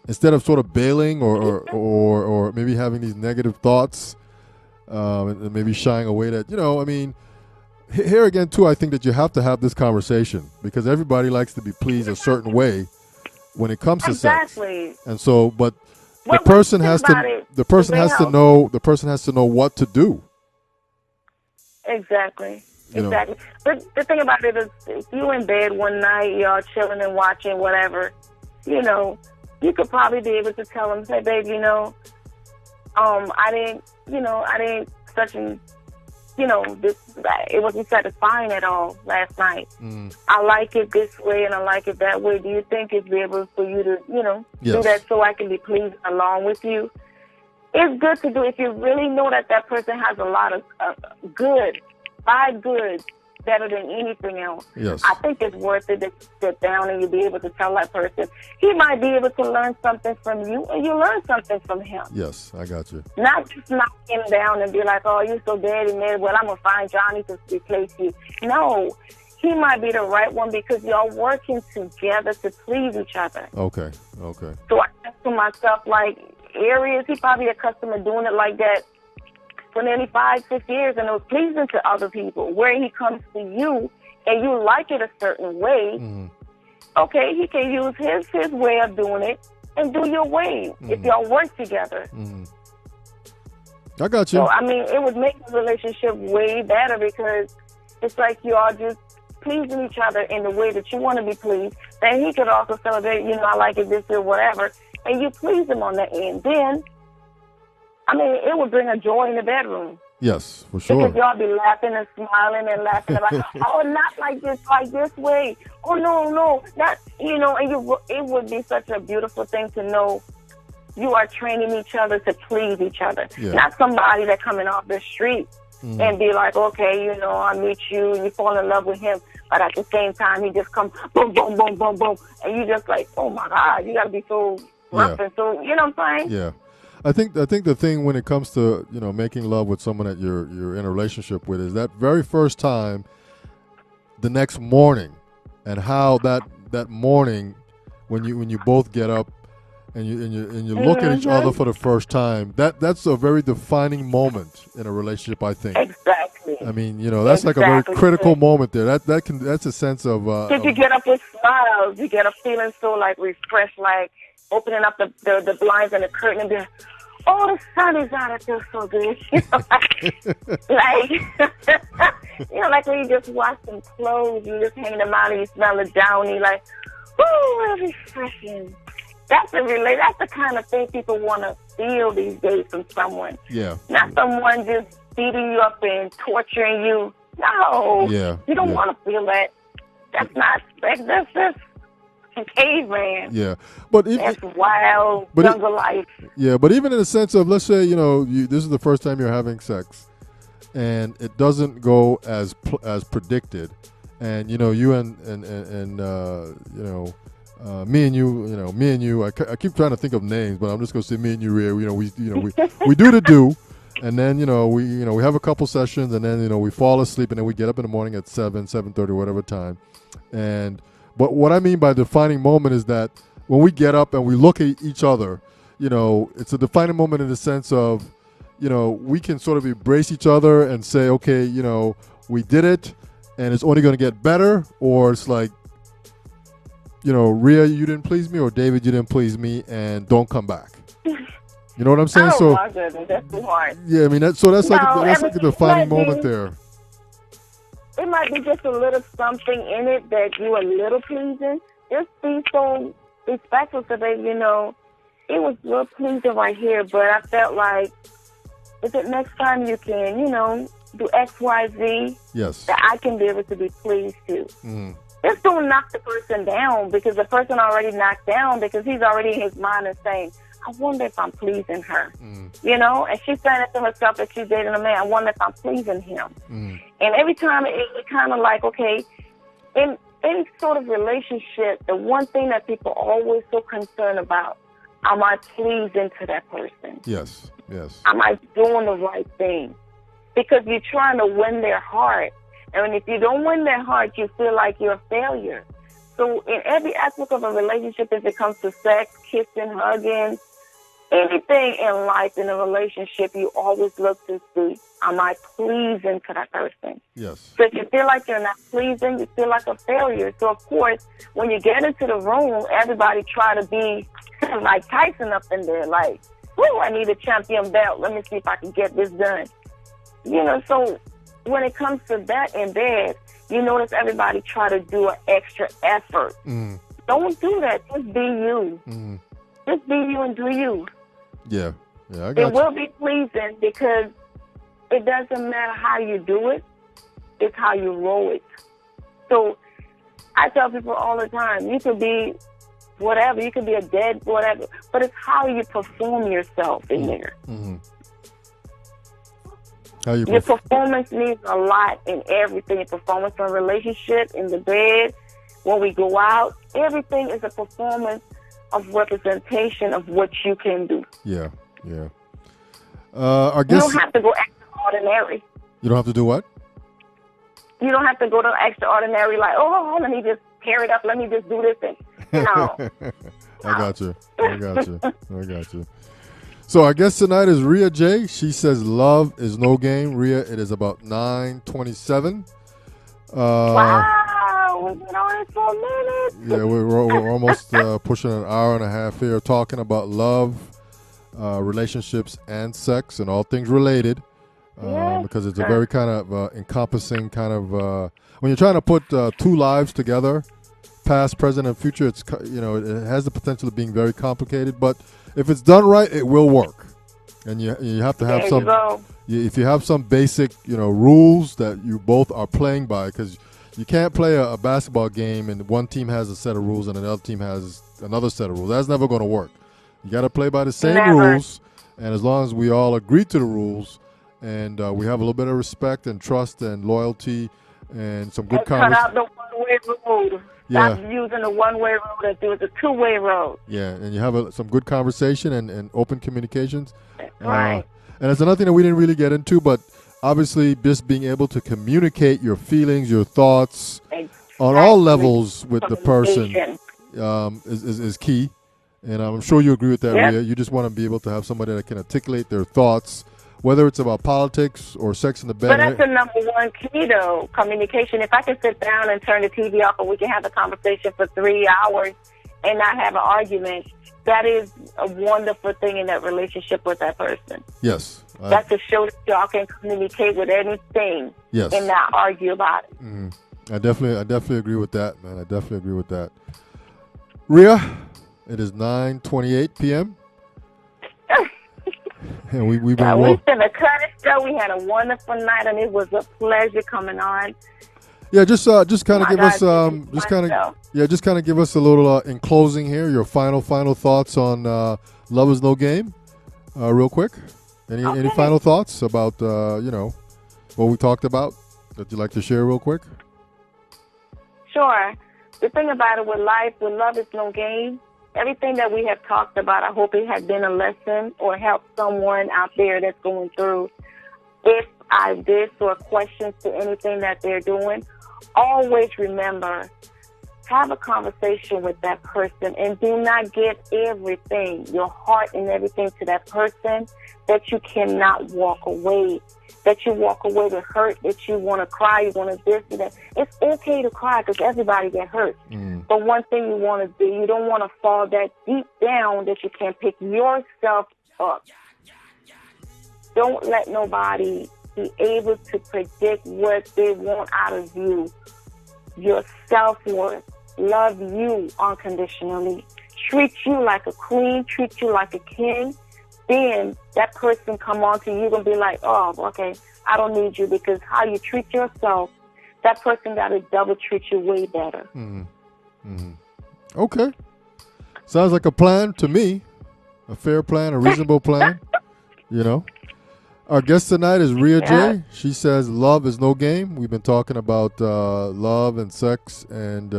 Instead of sort of bailing or maybe having these negative thoughts and maybe shying away that, here again, too, I think that you have to have this conversation because everybody likes to be pleased a certain way when it comes to sex. And so, but the person has to know what to do. Exactly. Exactly. But the thing about it is, if you in bed one night, y'all chilling and watching whatever, you could probably be able to tell him, say, babe, I didn't such and, it wasn't satisfying at all last night. I like it this way and I like it that way. Do you think it's be able for you to, do that so I can be pleased along with you? It's good to do if you really know that person has a lot of five goods better than anything else. Yes. I think it's worth it to sit down and you'll be able to tell that person. He might be able to learn something from you and you learn something from him. Yes, I got you. Not just knock him down and be like, oh, you're so dead and mad. Well, I'm going to find Johnny to replace you. No, he might be the right one because y'all working together to please each other. Okay. So I ask to myself, like, areas, he probably accustomed to doing it like that for nearly 5-6 years, and it was pleasing to other people. Where he comes to you and you like it a certain way, okay, he can use his way of doing it and do your way if y'all work together. I got you. So, I mean, it would make the relationship way better because it's like you all just pleasing each other in the way that you want to be pleased. Then he could also celebrate, you know, I like it this or whatever, and you please him on the end. Then, I mean, it would bring a joy in the bedroom. Yes, for sure. Because y'all be laughing and smiling and laughing about, oh, not like this way. Oh, no, not, you know, and it would be such a beautiful thing to know you are training each other to please each other. Yeah. Not somebody that coming off the street and be like, okay, you know, I meet you and you fall in love with him, but at the same time he just comes boom, boom, boom, boom, boom, and you just like, oh my God, you got to be so rough and so, you know what I'm saying? Yeah. I think the thing when it comes to, you know, making love with someone that you're in a relationship with is that very first time, the next morning, and how that morning when you both get up and you look at each other for the first time, that's a very defining moment in a relationship, I think. Exactly. I mean, you know, that's like a very critical moment there. That's a sense of. Did you get up with smiles? You get up feeling so like refreshed, like opening up the blinds and the curtain and be like, oh, the sun is out. It feels so good. You know, like you know, like when you just wash some clothes, you just hang them out and you smell the downy, like, oh, it's refreshing. That's the kind of thing people want to feel these days from someone. Yeah. Not someone just beating you up and torturing you. No. Yeah. You don't want to feel that. That's just caveman. Yeah. But that's wild jungle life. Yeah, but even in the sense of, let's say, you know, this is the first time you're having sex and it doesn't go as predicted, and you know, you and you know, me and you, I keep trying to think of names, but I'm just going to say me and you, Rhea. You know, we do the do, and then, you know, we have a couple sessions, and then, you know, we fall asleep, and then we get up in the morning at 7:30, whatever time. But what I mean by defining moment is that when we get up and we look at each other, you know, it's a defining moment in the sense of, you know, we can sort of embrace each other and say, okay, you know, we did it, and it's only going to get better, or it's like, you know, Rhea, you didn't please me, or David, you didn't please me, and don't come back. You know what I'm saying? Oh, my goodness, that's too hard. Yeah, I mean, that's like a defining moment there. It might be just a little something in it that you a little pleasing. Just be so respectful to that, you know, it was a little pleasing right here, but I felt like, is it next time you can, you know, do X, Y, Z? Yes. That I can be able to be pleased to. Just don't knock the person down, because the person already knocked down, because he's already in his mind and saying, I wonder if I'm pleasing her. You know, and she's saying it to herself that she's dating a man. I wonder if I'm pleasing him. And every time it kind of like, okay, in any sort of relationship, the one thing that people are always so concerned about, am I pleasing to that person? Yes, yes. Am I doing the right thing? Because you're trying to win their heart. And if you don't win their heart, you feel like you're a failure. So in every aspect of a relationship, if it comes to sex, kissing, hugging, anything in life, in a relationship, you always look to see, am I pleasing to that person? Yes. So if you feel like you're not pleasing, you feel like a failure. So, of course, when you get into the room, everybody try to be like Tyson up in there, like, whoo, I need a champion belt. Let me see if I can get this done. You know, so when it comes to that in bed, you notice everybody try to do an extra effort. Don't do that. Just be you. Just be you and do you. Yeah, I got it will be pleasing, because it doesn't matter how you do it. It's how you roll it. So I tell people all the time, you could be whatever. You could be a dead whatever. But it's how you perform yourself in there. Your performance means a lot in everything. Your performance in a relationship, in the bed, when we go out, everything is a performance of representation of what you can do. Yeah. You don't have to go extraordinary. You don't have to do what? You don't have to go to extraordinary, like, oh, let me just tear it up. Let me just do this thing. No. I got you. So our guest tonight is Rhea J. She says love is no game. Rhea, it is about 9:27. Wow. we've been on it for a minute. Yeah, we're almost pushing an hour and a half here talking about love, relationships, and sex, and all things related. Because it's a very kind of encompassing kind of when you're trying to put two lives together, past, present, and future. It's it has the potential of being very complicated, but if it's done right, it will work. And you have to have if you have some basic rules that you both are playing by, because you can't play a basketball game and one team has a set of rules and another team has another set of rules. That's never going to work. You got to play by the same rules, and as long as we all agree to the rules. And we have a little bit of respect and trust and loyalty and some good conversation. Cut out the one-way road. Stop using the one-way road. Do it a two-way road. Yeah, and you have some good conversation and open communications. Right. And it's another thing that we didn't really get into, but obviously just being able to communicate your feelings, your thoughts on all levels with the person is key. And I'm sure you agree with that, Rhea. You just want to be able to have somebody that can articulate their thoughts, whether it's about politics or sex in the bed. But that's the number one key, though, communication. If I can sit down and turn the TV off and we can have a conversation for 3 hours and not have an argument, that is a wonderful thing in that relationship with that person. Yes. That's to show that y'all can communicate with anything and not argue about it. Mm-hmm. I definitely agree with that, man. I definitely agree with that. Rhea, it is 9:28 p.m. And we've been we spent a cut it show. We had a wonderful night, and it was a pleasure coming on. Yeah, just kind of give us give us a little in closing here. Your final thoughts on Love Is No Game, real quick. Any final thoughts about what we talked about that you'd like to share real quick? Sure. The thing about it with love is no game. Everything that we have talked about, I hope it has been a lesson or helped someone out there that's going through this or questions to anything that they're doing. Always remember, have a conversation with that person and do not give everything, your heart and everything to that person that you cannot walk away. That you walk away with hurt, that you want to cry, you want to this and that. It's okay to cry because everybody get hurt. But one thing you want to do, you don't want to fall that deep down that you can't pick yourself up. Don't let nobody be able to predict what they want out of you. Your self-worth. Love you unconditionally. Treat you like a queen, treat you like a king. Then that person come on to you and be like, oh, okay, I don't need you, because how you treat yourself, that person got to double treat you way better. Okay. Sounds like a plan to me. A fair plan, a reasonable plan. Our guest tonight is Rhea J. She says love is no game. We've been talking about love and sex and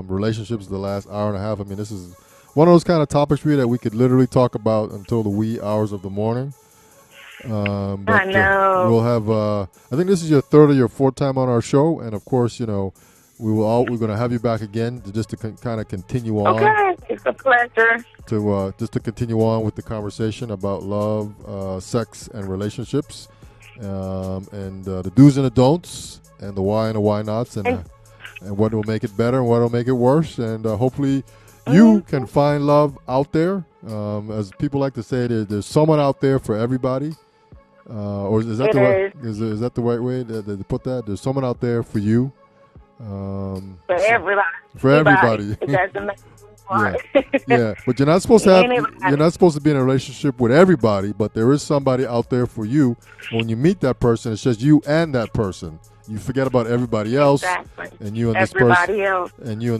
relationships the last hour and a half. I mean, this is one of those kind of topics, Rhea, that we could literally talk about until the wee hours of the morning. But, I know. We'll have. I think this is your third or your fourth time on our show, and of course, we're going to have you back again just to kind of continue on. Okay, it's a pleasure. To continue on with the conversation about love, sex, and relationships, and the do's and the don'ts, and the why and the why nots, and what will make it better and what will make it worse, and hopefully. You can find love out there. As people like to say, there's someone out there for everybody. Or is that is that the right way to put that? There's someone out there for you. For everybody. For everybody. Yeah. But you're not supposed to be in a relationship with everybody. But there is somebody out there for you. When you meet that person, it's just you and that person. You forget about everybody else, and you and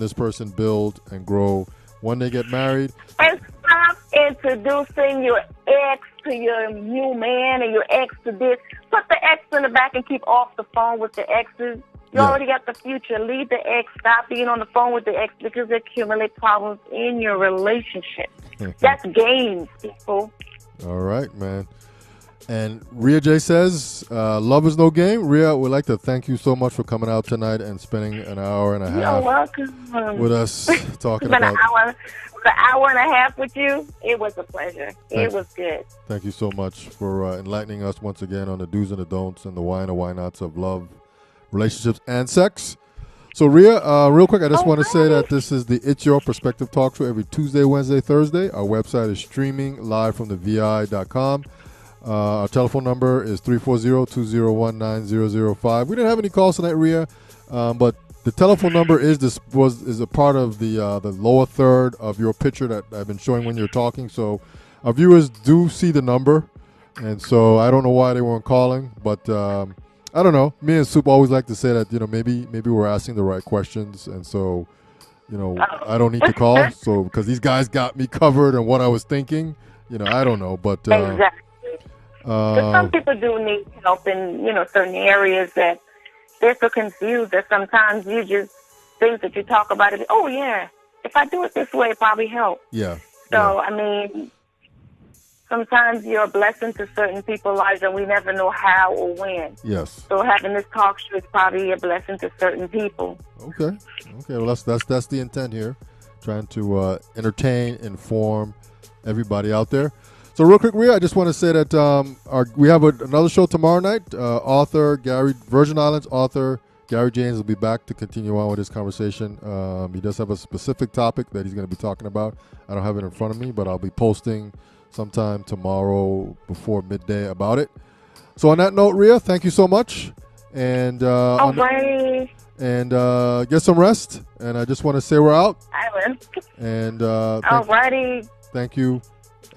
this person build and grow. When they get married, and stop introducing your ex to your new man and your ex to this. Put the ex in the back and keep off the phone with the exes. You already got the future. Leave the ex. Stop being on the phone with the ex because they accumulate problems in your relationship. That's games, people. All right, man. And Rhea J says, love is no game. Rhea, we'd like to thank you so much for coming out tonight and spending an hour and a half with us talking about an hour and a half with you. It was a pleasure. It was good. Thank you so much for enlightening us once again on the do's and the don'ts and the why and the why nots of love, relationships, and sex. So, Rhea, real quick, I just All want to say that right. this is the It's Your Perspective talk show every Tuesday, Wednesday, Thursday. Our website is streaming live from the VI.com. Our telephone number is 340-201-9005. We didn't have any calls tonight, Rhea, but the telephone number is a part of the lower third of your picture that I've been showing when you're talking. So our viewers do see the number, and so I don't know why they weren't calling, but I don't know. Me and Soup always like to say that maybe we're asking the right questions, and so I don't need to call. So because these guys got me covered and what I was thinking, I don't know, but Exactly. Because some people do need help in certain areas that they're so confused that sometimes you just things that you talk about it. Oh yeah, if I do it this way, it probably help. Yeah. So I mean, sometimes you're a blessing to certain people's lives, and we never know how or when. Yes. So having this talk show is probably a blessing to certain people. Okay. Well, that's the intent here, trying to entertain, inform everybody out there. So real quick, Rhea, I just want to say that we have another show tomorrow night. Virgin Islands author Gary James will be back to continue on with this conversation. He does have a specific topic that he's going to be talking about. I don't have it in front of me, but I'll be posting sometime tomorrow before midday about it. So on that note, Rhea, thank you so much. And get some rest. And I just want to say we're out. I will. And Alrighty. thank you.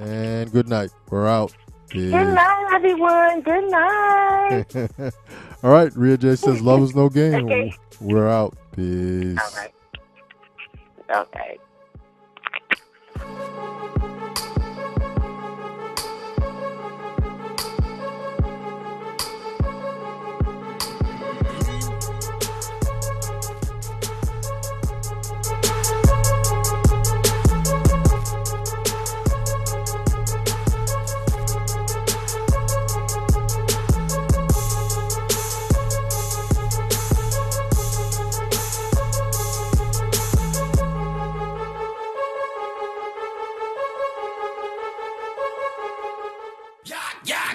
And good night. We're out. Peace. Good night, everyone. Good night. All right. Rhea J says love is no game. Okay. We're out. Peace. All right. Okay. Yeah.